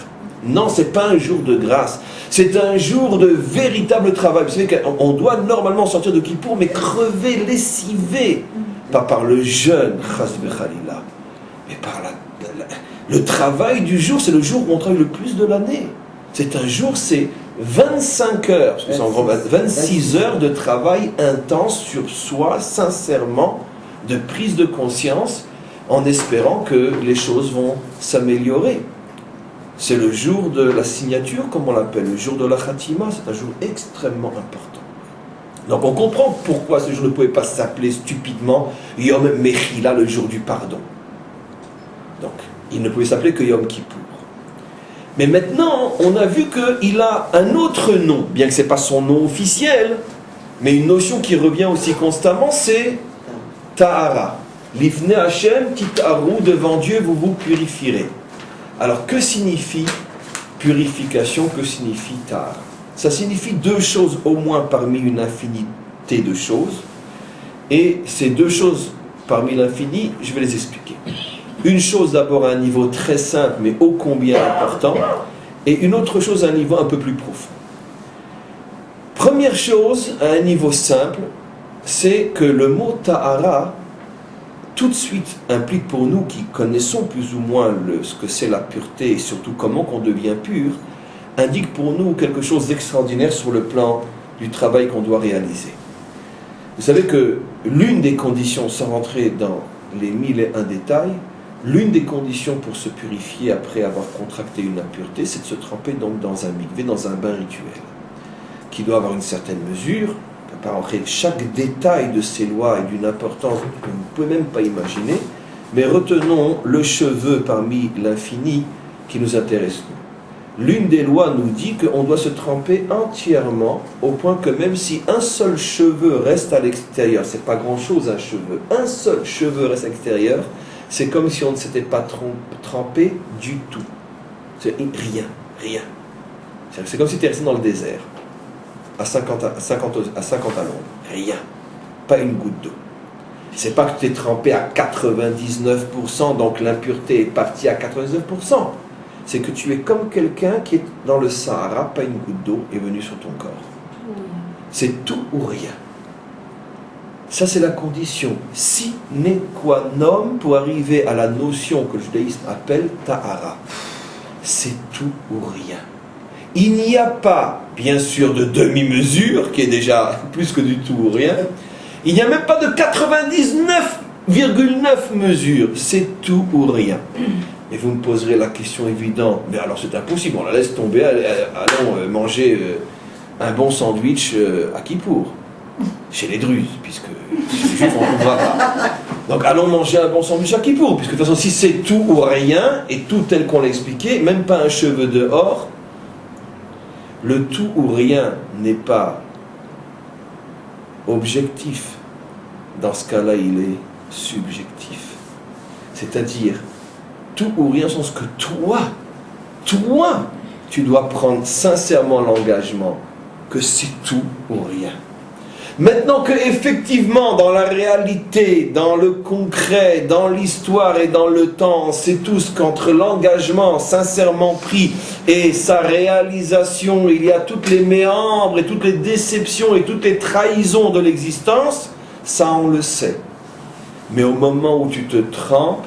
Non, ce n'est pas un jour de grâce. C'est un jour de véritable travail. Vous savez qu'on doit normalement sortir de Kippour, mais crever, lessiver. Pas par le jeûne, mais par le travail du jour. C'est le jour où on travaille le plus de l'année. C'est un jour, c'est 25 heures, parce que c'est en gros 26 heures de travail intense sur soi, sincèrement, de prise de conscience, en espérant que les choses vont s'améliorer. C'est le jour de la signature, comme on l'appelle, le jour de la Khatima. C'est un jour extrêmement important. Donc on comprend pourquoi ce jour ne pouvait pas s'appeler stupidement Yom Mechila, le jour du pardon. Donc il ne pouvait s'appeler que Yom Kippour. Mais maintenant, on a vu qu'il a un autre nom, bien que ce n'est pas son nom officiel, mais une notion qui revient aussi constamment, c'est Tahara. L'Ifne Hashem, Titaru, devant Dieu, vous vous purifierez. Alors, que signifie purification? Que signifie Tahara? Ça signifie deux choses au moins parmi une infinité de choses. Et ces deux choses parmi l'infini, je vais les expliquer. Une chose d'abord à un niveau très simple, mais ô combien important, et une autre chose à un niveau un peu plus profond. Première chose, à un niveau simple, c'est que le mot Tahara, tout de suite, implique pour nous qui connaissons plus ou moins ce que c'est la pureté et surtout comment qu'on devient pur, indique pour nous quelque chose d'extraordinaire sur le plan du travail qu'on doit réaliser. Vous savez que l'une des conditions, sans rentrer dans les 1001 détails, l'une des conditions pour se purifier après avoir contracté une impureté, c'est de se tremper donc dans un mikvé, dans un bain rituel, qui doit avoir une certaine mesure. On ne peut pas rentrer chaque détail de ces lois et d'une importance que vous ne pouvez même pas imaginer, mais retenons le cheveu parmi l'infini qui nous intéresse nous. L'une des lois nous dit qu'on doit se tremper entièrement, au point que même si un seul cheveu reste à l'extérieur, c'est pas grand chose un cheveu, un seul cheveu reste à l'extérieur, c'est comme si on ne s'était pas trempé du tout. C'est rien. C'est comme si tu étais resté dans le désert, à 50 à l'ombre. Rien. Pas une goutte d'eau. C'est pas que tu es trempé à 99%, donc l'impureté est partie à 99%. C'est que tu es comme quelqu'un qui est dans le Sahara, pas une goutte d'eau est venue sur ton corps. C'est tout ou rien. Ça, c'est la condition sine qua non pour arriver à la notion que le judaïsme appelle Tahara. C'est tout ou rien. Il n'y a pas, bien sûr, de demi-mesure, qui est déjà plus que du tout ou rien. Il n'y a même pas de 99,9 mesures. C'est tout ou rien. Et vous me poserez la question évidente, mais alors c'est impossible, on la laisse tomber, allons manger un bon sandwich à Kippour. Chez les Druzes, puisque chez les Juifs on ne trouvera pas. Donc allons manger un bon sandwich à Kippour, puisque de toute façon si c'est tout ou rien, et tout tel qu'on l'a expliqué, même pas un cheveu dehors, le tout ou rien n'est pas objectif. Dans ce cas-là, il est subjectif. C'est-à-dire, tout ou rien sont ce que toi, tu dois prendre sincèrement l'engagement que c'est tout ou rien. Maintenant que effectivement dans la réalité, dans le concret, dans l'histoire et dans le temps, on sait tous qu'entre l'engagement sincèrement pris et sa réalisation, il y a toutes les méandres et toutes les déceptions et toutes les trahisons de l'existence, ça on le sait. Mais au moment où tu te trempes,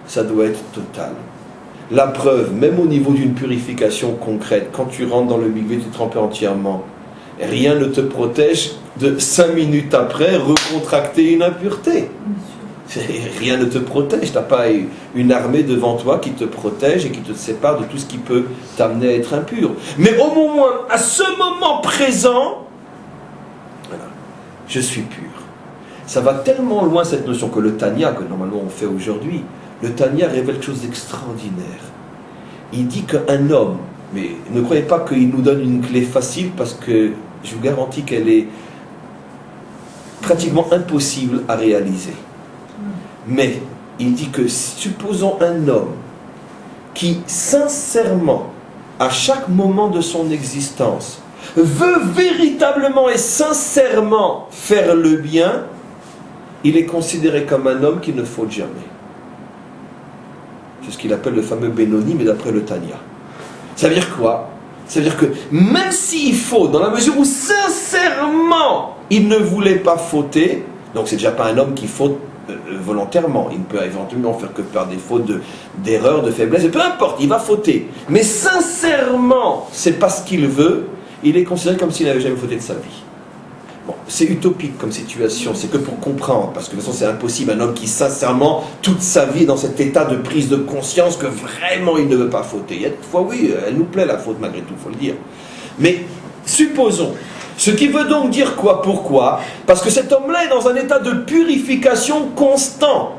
ça doit être total. La preuve, même au niveau d'une purification concrète, quand tu rentres dans le mikvé, tu es trempé entièrement. Rien ne te protège de 5 minutes après recontracter une impureté. Rien ne te protège. Tu n'as pas une armée devant toi qui te protège et qui te sépare de tout ce qui peut t'amener à être impur. Mais au moment, à ce moment présent, voilà, je suis pur. Ça va tellement loin cette notion que le Tanya, que normalement on fait aujourd'hui, le Tanya révèle quelque chose d'extraordinaire. Il dit qu'un homme, mais ne croyez pas qu'il nous donne une clé facile, parce que je vous garantis qu'elle est pratiquement impossible à réaliser. Mais il dit que supposons un homme qui sincèrement, à chaque moment de son existence, veut véritablement et sincèrement faire le bien, il est considéré comme un homme qui ne faute jamais. C'est ce qu'il appelle le fameux Benoni, mais d'après le Tanya. Ça veut dire quoi? Ça veut dire que même s'il faute, dans la mesure où sincèrement il ne voulait pas fauter, donc c'est déjà pas un homme qui faute volontairement, il ne peut éventuellement faire que par des fautes d'erreurs, de faiblesse, et peu importe, il va fauter. Mais sincèrement, c'est pas ce qu'il veut, il est considéré comme s'il n'avait jamais fauté de sa vie. Bon, c'est utopique comme situation, c'est que pour comprendre, parce que de toute façon c'est impossible, un homme qui sincèrement, toute sa vie est dans cet état de prise de conscience que vraiment il ne veut pas fauter. Il y a des fois, oui, elle nous plaît la faute malgré tout, il faut le dire. Mais supposons Ce qui veut donc dire quoi? Pourquoi? Parce que cet homme-là est dans un état de purification constant.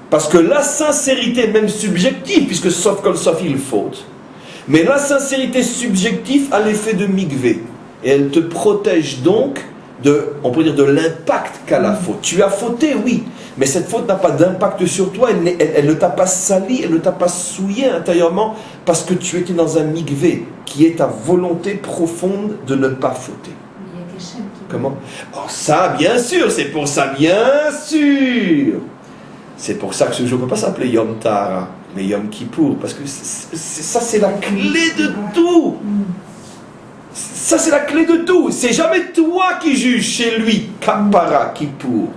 Parce que la sincérité, même subjective, puisque sauf il faute, mais la sincérité subjective a l'effet de mikvé. Et elle te protège donc on peut dire de l'impact qu'a la faute. Tu as fauté, oui, mais cette faute n'a pas d'impact sur toi, elle ne t'a pas sali, elle ne t'a pas souillé intérieurement, parce que tu étais dans un mikvé, qui est ta volonté profonde de ne pas fauter. Il y a Hachem qui... Comment? Oh, ça, bien sûr, c'est pour ça, bien sûr. C'est pour ça que ce jour ne peut pas s'appeler Yom Tara, mais Yom Kippour, parce que ça, c'est la clé de tout. Ça, c'est la clé de tout. C'est jamais toi qui juges chez lui, Kappara, Kippour.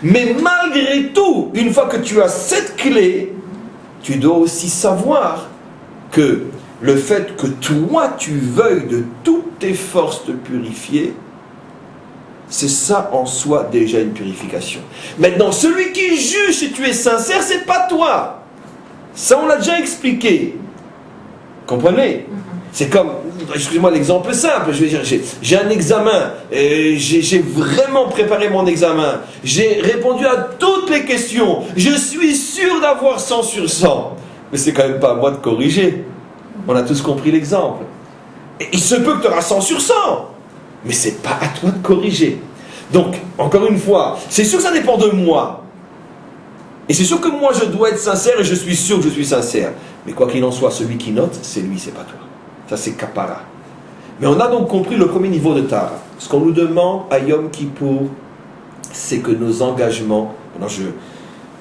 Mais malgré tout, une fois que tu as cette clé, tu dois aussi savoir que le fait que toi, tu veuilles de toutes tes forces te purifier, c'est ça en soi déjà une purification. Maintenant, celui qui juge si tu es sincère, c'est pas toi. Ça, on l'a déjà expliqué. Comprenez? C'est comme, excusez-moi l'exemple simple, je veux dire, j'ai un examen, j'ai vraiment préparé mon examen, j'ai répondu à toutes les questions, je suis sûr d'avoir 100 sur 100. Mais c'est quand même pas à moi de corriger. On a tous compris l'exemple. Et il se peut que tu auras 100 sur 100, mais c'est pas à toi de corriger. Donc, encore une fois, c'est sûr que ça dépend de moi. Et c'est sûr que moi je dois être sincère et je suis sûr que je suis sincère. Mais quoi qu'il en soit, celui qui note, c'est lui, c'est pas toi. Ça, c'est Kappara. Mais on a donc compris le premier niveau de Tara. Ce qu'on nous demande à Yom Kippour, c'est que nos engagements, maintenant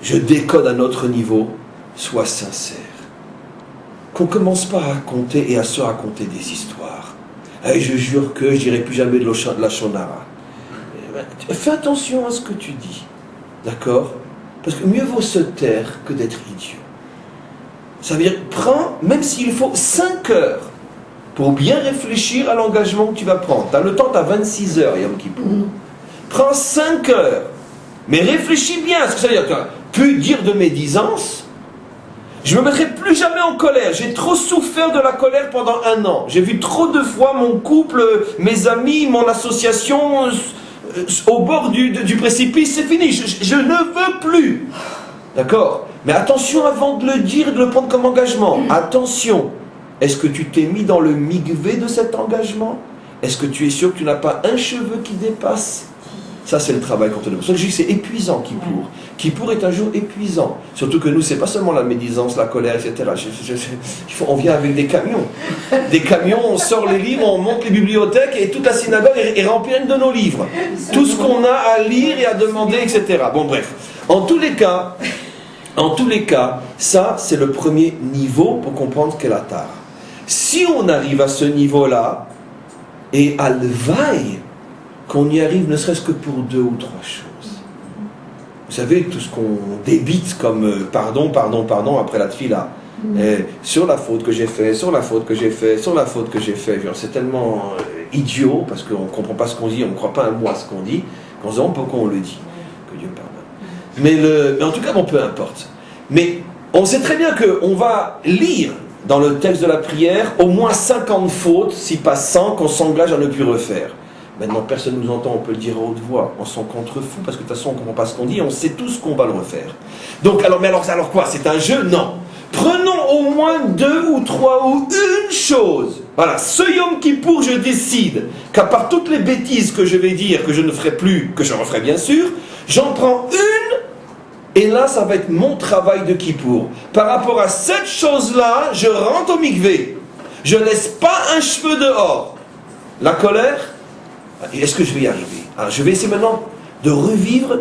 je décode à notre niveau, soient sincères. Qu'on ne commence pas à raconter et à se raconter des histoires. Et je jure que je dirai plus jamais de la Shonara. Fais attention à ce que tu dis. D'accord? Parce que mieux vaut se taire que d'être idiot. Ça veut dire, prends, même s'il faut 5 heures, pour bien réfléchir à l'engagement que tu vas prendre. Tu as le temps, tu as 26 heures, Yom Kippour. Prends 5 heures, mais réfléchis bien. Ce que ça veut dire, tu as pu dire de médisance. Je ne me mettrai plus jamais en colère. J'ai trop souffert de la colère pendant 1 an. J'ai vu trop de fois mon couple, mes amis, mon association au bord du précipice. C'est fini, je ne veux plus. D'accord? Mais attention avant de le dire et de le prendre comme engagement. Attention. Est-ce que tu t'es mis dans le mikvé de cet engagement? Est-ce que tu es sûr que tu n'as pas un cheveu qui dépasse? Ça, c'est le travail qu'on te demande. C'est épuisant, Kippour. Kippour est un jour épuisant. Surtout que nous, c'est pas seulement la médisance, la colère, etc. On vient avec des camions. Des camions, on sort les livres, on monte les bibliothèques et toute la synagogue est remplie de nos livres. Tout ce qu'on a à lire et à demander, etc. Bon, bref. En tous les cas, ça, c'est le premier niveau pour comprendre qu'est la Tara. Si on arrive à ce niveau-là, et à l'vaille, qu'on y arrive ne serait-ce que pour 2 ou 3 choses. Vous savez, tout ce qu'on débite comme pardon après la tfila, sur la faute que j'ai fait, sur la faute que j'ai fait, sur la faute que j'ai fait, c'est tellement idiot, parce qu'on ne comprend pas ce qu'on dit, on ne croit pas un mot à ce qu'on dit, qu'on se demande pourquoi on le dit. Que Dieu pardonne. Mais en tout cas, bon, peu importe. Mais on sait très bien qu'on va lire dans le texte de la prière au moins 50 fautes, si pas 100, qu'on s'engage à ne plus refaire. Maintenant, personne ne nous entend, on peut le dire à haute voix, on s'en contrefou, parce que de toute façon, on ne comprend pas ce qu'on dit, on sait tous qu'on va le refaire. Donc, alors quoi? C'est un jeu? Non. Prenons au moins 2 ou 3 ou une chose. Voilà, ce Yom Kippour, je décide qu'à part toutes les bêtises que je vais dire, que je ne ferai plus, que je referai bien sûr, j'en prends une. Et là, ça va être mon travail de Kippour. Par rapport à cette chose-là, je rentre au mikvé. Je ne laisse pas un cheveu dehors. La colère, est-ce que je vais y arriver? Alors, je vais essayer maintenant de revivre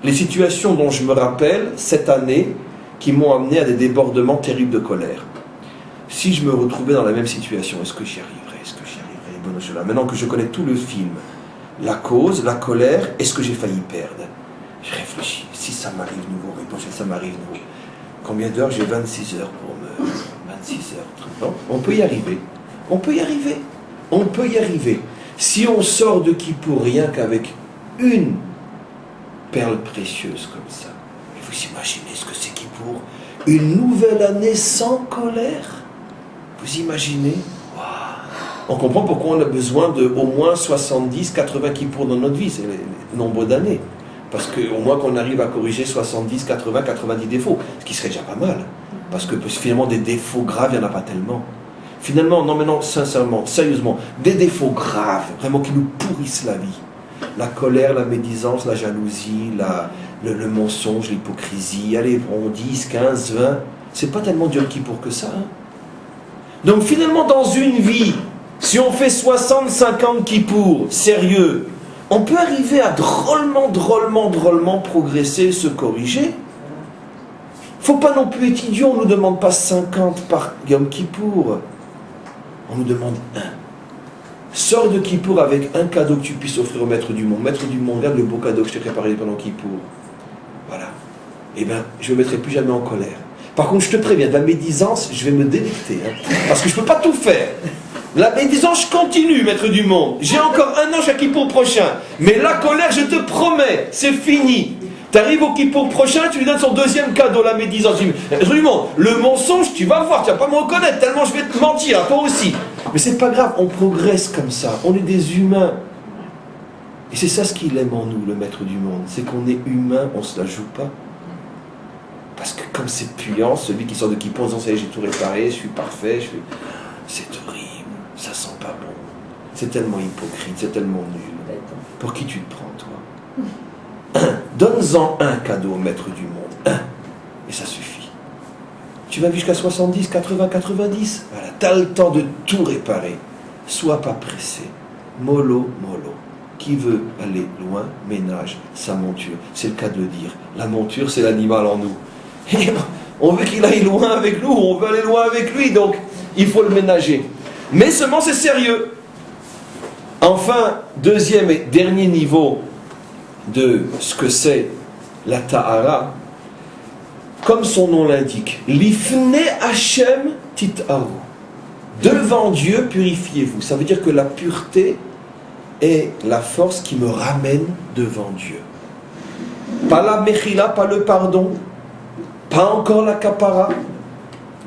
les situations dont je me rappelle cette année qui m'ont amené à des débordements terribles de colère. Si je me retrouvais dans la même situation, est-ce que j'y arriverais? Est-ce que j'y arriverais? Bonne chose là. Maintenant que je connais tout le film, la cause, la colère, est-ce que j'ai failli perdre? Je réfléchis, si ça m'arrive nouveau, ça m'arrive nouveau. Combien d'heures? J'ai 26 heures pour me... 26 heures. Non, on peut y arriver. On peut y arriver. On peut y arriver. Si on sort de Kippour rien qu'avec une perle précieuse comme ça, vous imaginez ce que c'est Kippour? Une nouvelle année sans colère? Vous imaginez? Waouh! On comprend pourquoi on a besoin de au moins 70, 80 kippour dans notre vie, c'est le nombre d'années. Parce qu'au moins qu'on arrive à corriger 70, 80, 90 défauts, ce qui serait déjà pas mal. Parce que finalement, des défauts graves, il n'y en a pas tellement. Finalement, non mais non, sincèrement, sérieusement, des défauts graves, vraiment qui nous pourrissent la vie. La colère, la médisance, la jalousie, le mensonge, l'hypocrisie, allez, on 10, 15, 20, c'est pas tellement dur pour que ça. Hein. Donc finalement, dans une vie, si on fait 60, 50 kippour, sérieux, on peut arriver à drôlement progresser, se corriger. Faut pas non plus être idiot, on ne nous demande pas 50 par Yom Kippour. On nous demande un. Sors de Kippour avec un cadeau que tu puisses offrir au Maître du Monde. Maître du Monde, regarde le beau cadeau que je t'ai préparé pendant Kippour. Voilà. Eh bien, je ne me mettrai plus jamais en colère. Par contre, je te préviens, de la médisance, je vais me délecter. Hein, parce que je ne peux pas tout faire. La médisance, je continue, Maître du Monde. J'ai encore un an chaque Kippour prochain. Mais la colère, je te promets, c'est fini. Tu arrives au Kippour prochain, tu lui donnes son deuxième cadeau, la médisance. Le mensonge, tu vas voir, tu vas pas me reconnaître, tellement je vais te mentir, toi aussi. Mais c'est pas grave, on progresse comme ça, on est des humains. Et c'est ça ce qu'il aime en nous, le Maître du Monde, c'est qu'on est humain, on se la joue pas. Parce que comme c'est puant, celui qui sort de Kippour en disant, ça y est, j'ai tout réparé, je suis parfait, c'est horrible, ça sent pas bon. C'est tellement hypocrite, c'est tellement nul. Pour qui tu te prends, toi ? Donne-en un cadeau au Maître du Monde, un, et ça suffit. Tu vas vivre jusqu'à 70, 80, 90, voilà, tu as le temps de tout réparer. Sois pas pressé, mollo. Qui veut aller loin, ménage sa monture. C'est le cas de le dire. La monture, c'est l'animal en nous. Et on veut qu'il aille loin avec nous, on veut aller loin avec lui, donc il faut le ménager. Mais seulement c'est sérieux. Enfin, deuxième et dernier niveau de ce que c'est la Tahara, comme son nom l'indique, Lifne Hashem Tit'aru. Devant Dieu, purifiez-vous. Ça veut dire que la pureté est la force qui me ramène devant Dieu. Pas la Mechila, pas le pardon, pas encore la Kapara,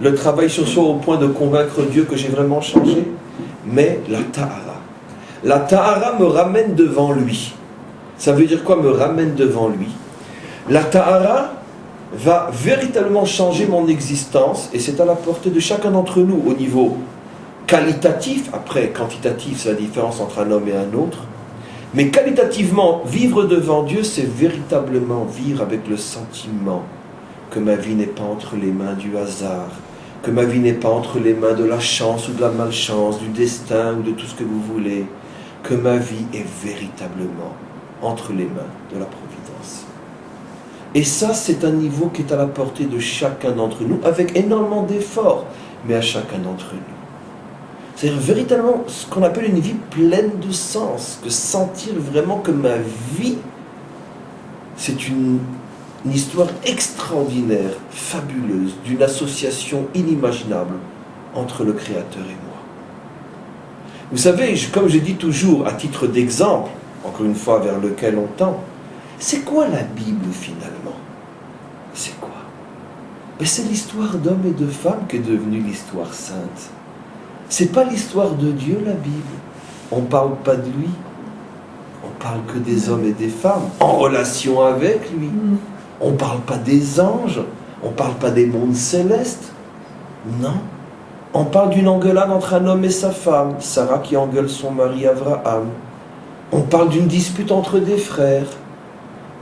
le travail sur soi au point de convaincre Dieu que j'ai vraiment changé, mais la Tahara. La Tahara me ramène devant lui. Ça veut dire quoi, me ramène devant lui? La Tahara va véritablement changer mon existence, et c'est à la portée de chacun d'entre nous au niveau qualitatif. Après, quantitatif, c'est la différence entre un homme et un autre. Mais qualitativement, vivre devant Dieu, c'est véritablement vivre avec le sentiment que ma vie n'est pas entre les mains du hasard, que ma vie n'est pas entre les mains de la chance ou de la malchance, du destin ou de tout ce que vous voulez, que ma vie est véritablement entre les mains de la providence. Et ça, c'est un niveau qui est à la portée de chacun d'entre nous, avec énormément d'efforts, mais à chacun d'entre nous. C'est-à-dire véritablement ce qu'on appelle une vie pleine de sens, que sentir vraiment que ma vie, c'est une histoire extraordinaire, fabuleuse, d'une association inimaginable entre le Créateur et moi. Vous savez, comme je dis toujours, à titre d'exemple, encore une fois vers lequel on tend, c'est quoi la Bible finalement? C'est quoi? Ben, c'est l'histoire d'hommes et de femmes qui est devenue l'histoire sainte. C'est pas l'histoire de Dieu, la Bible. On parle pas de lui. On parle que des hommes et des femmes en relation avec lui. On parle pas des anges. On parle pas des mondes célestes. Non. On parle d'une engueulade entre un homme et sa femme, Sarah qui engueule son mari Abraham. On parle d'une dispute entre des frères.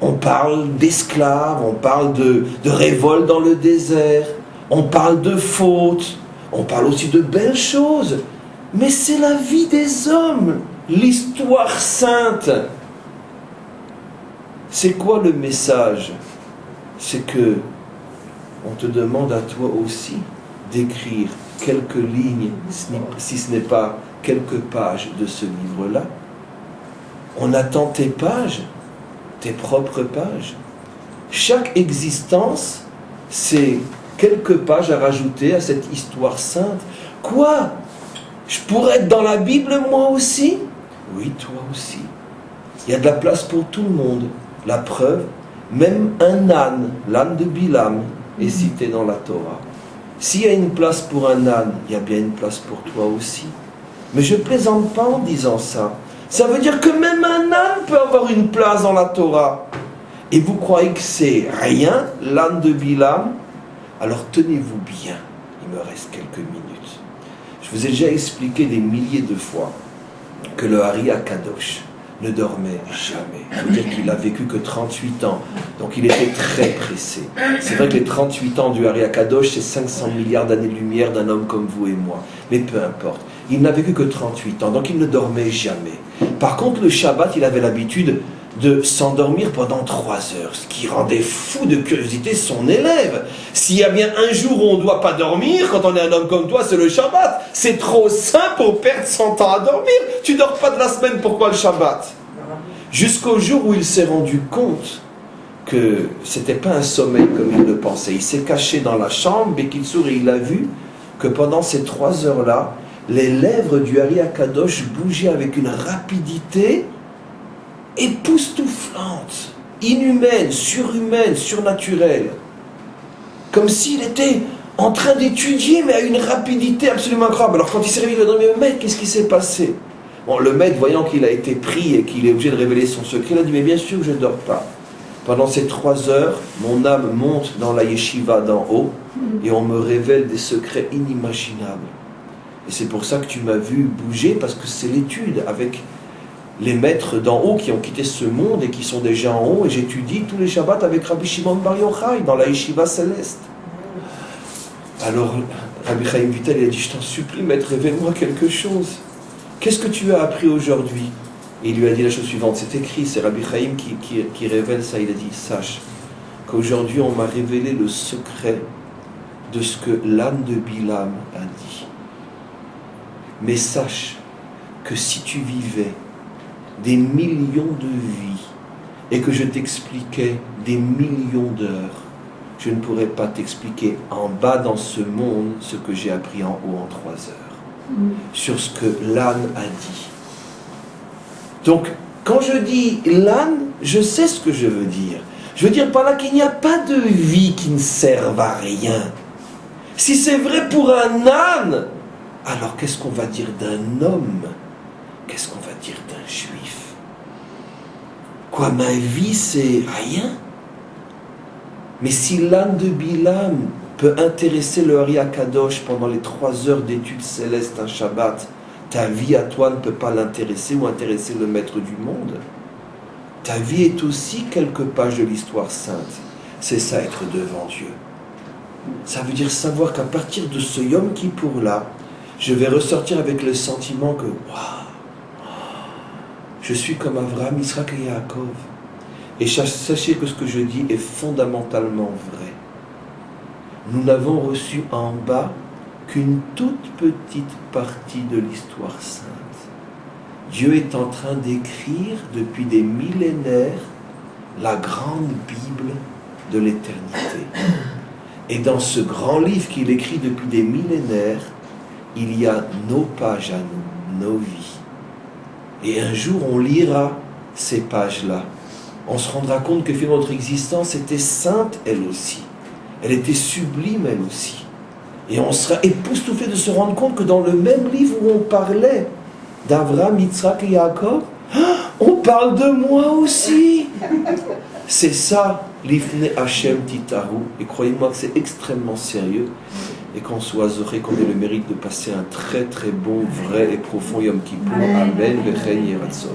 On parle d'esclaves, on parle de révolte dans le désert. On parle de fautes. On parle aussi de belles choses, mais c'est la vie des hommes, l'histoire sainte. C'est quoi le message? C'est que on te demande à toi aussi d'écrire quelques lignes, si ce n'est pas quelques pages de ce livre-là. On attend tes pages, tes propres pages. Chaque existence, c'est quelques pages à rajouter à cette histoire sainte. Quoi? Je pourrais être dans la Bible moi aussi? Oui, toi aussi. Il y a de la place pour tout le monde. La preuve, même un âne, l'âne de Bilam, est cité dans la Torah. S'il y a une place pour un âne, il y a bien une place pour toi aussi. Mais je plaisante pas en disant ça. Ça veut dire que même un âne peut avoir une place dans la Torah. Et vous croyez que c'est rien, l'âne de Bilam? Alors tenez-vous bien, il me reste quelques minutes. Je vous ai déjà expliqué des milliers de fois que le Ari Akadosh ne dormait jamais. Il faut dire qu'il a vécu que 38 ans, donc il était très pressé. C'est vrai que les 38 ans du Ari Akadosh, c'est 500 milliards d'années-lumière d'un homme comme vous et moi. Mais peu importe, il n'a vécu que 38 ans, donc il ne dormait jamais. Par contre, le Shabbat, il avait l'habitude de s'endormir pendant 3 heures, ce qui rendait fou de curiosité son élève. S'il y a bien un jour où on ne doit pas dormir, quand on est un homme comme toi, c'est le Shabbat. C'est trop sain pour perdre son temps à dormir. Tu ne dors pas de la semaine, pourquoi le Shabbat? Jusqu'au jour où il s'est rendu compte que c'était pas un sommeil comme il le pensait. Il s'est caché dans la chambre, Bekitsour, et il a vu que pendant ces 3 heures-là, les lèvres du Ari Akadosh bougeaient avec une rapidité époustouflante, inhumaine, surhumaine, surnaturelle. Comme s'il était en train d'étudier, mais à une rapidité absolument incroyable. Alors quand il s'est réveillé, il a dit, mais maître, qu'est-ce qui s'est passé? Bon, le maître, voyant qu'il a été pris et qu'il est obligé de révéler son secret, il a dit, mais bien sûr que je ne dors pas. Pendant ces 3 heures, mon âme monte dans la yeshiva d'en haut et on me révèle des secrets inimaginables. Et c'est pour ça que tu m'as vu bouger, parce que c'est l'étude avec les maîtres d'en haut qui ont quitté ce monde et qui sont déjà en haut. Et j'étudie tous les Shabbats avec Rabbi Shimon Bar Yochai dans la yeshiva céleste. Alors Rabbi Chaim Vital, il a dit, je t'en supplie, maître, révèle-moi quelque chose. Qu'est-ce que tu as appris aujourd'hui? Et il lui a dit la chose suivante, c'est écrit, c'est Rabbi Chaim qui révèle ça. Il a dit, sache qu'aujourd'hui on m'a révélé le secret de ce que l'âne de Bilam a dit. Mais sache que si tu vivais des millions de vies et que je t'expliquais des millions d'heures, je ne pourrais pas t'expliquer en bas dans ce monde ce que j'ai appris en haut en 3 heures, sur ce que l'âne a dit. Donc, quand je dis l'âne, je sais ce que je veux dire. Je veux dire par là qu'il n'y a pas de vie qui ne serve à rien. Si c'est vrai pour un âne, alors qu'est-ce qu'on va dire d'un homme? Qu'est-ce qu'on va dire d'un juif? Quoi, ma vie, c'est rien? Mais si l'âne de Bilam peut intéresser le Ari Akadosh pendant les 3 heures d'études célestes un Shabbat, ta vie à toi ne peut pas l'intéresser ou intéresser le maître du monde. Ta vie est aussi quelques pages de l'histoire sainte. C'est ça, être devant Dieu. Ça veut dire savoir qu'à partir de ce Yom Kippour-là, je vais ressortir avec le sentiment que, waouh, je suis comme Avraham, Yitzhak et Yaakov. Et sachez que ce que je dis est fondamentalement vrai. Nous n'avons reçu en bas qu'une toute petite partie de l'histoire sainte. Dieu est en train d'écrire depuis des millénaires la grande Bible de l'éternité. Et dans ce grand livre qu'il écrit depuis des millénaires, il y a nos pages à nous, nos vies. Et un jour, on lira ces pages-là. On se rendra compte que finalement notre existence était sainte, elle aussi. Elle était sublime, elle aussi. Et on sera époustouflé de se rendre compte que dans le même livre où on parlait d'Avraham, Yitzhak et Yaakov, on parle de moi aussi. C'est ça, l'Ifne Hashem Titaru. Et croyez-moi que c'est extrêmement sérieux. Et qu'on soit zoré, qu'on ait le mérite de passer un très très bon, vrai et profond Yom Kippour. Amen. Vechen Yeratzon.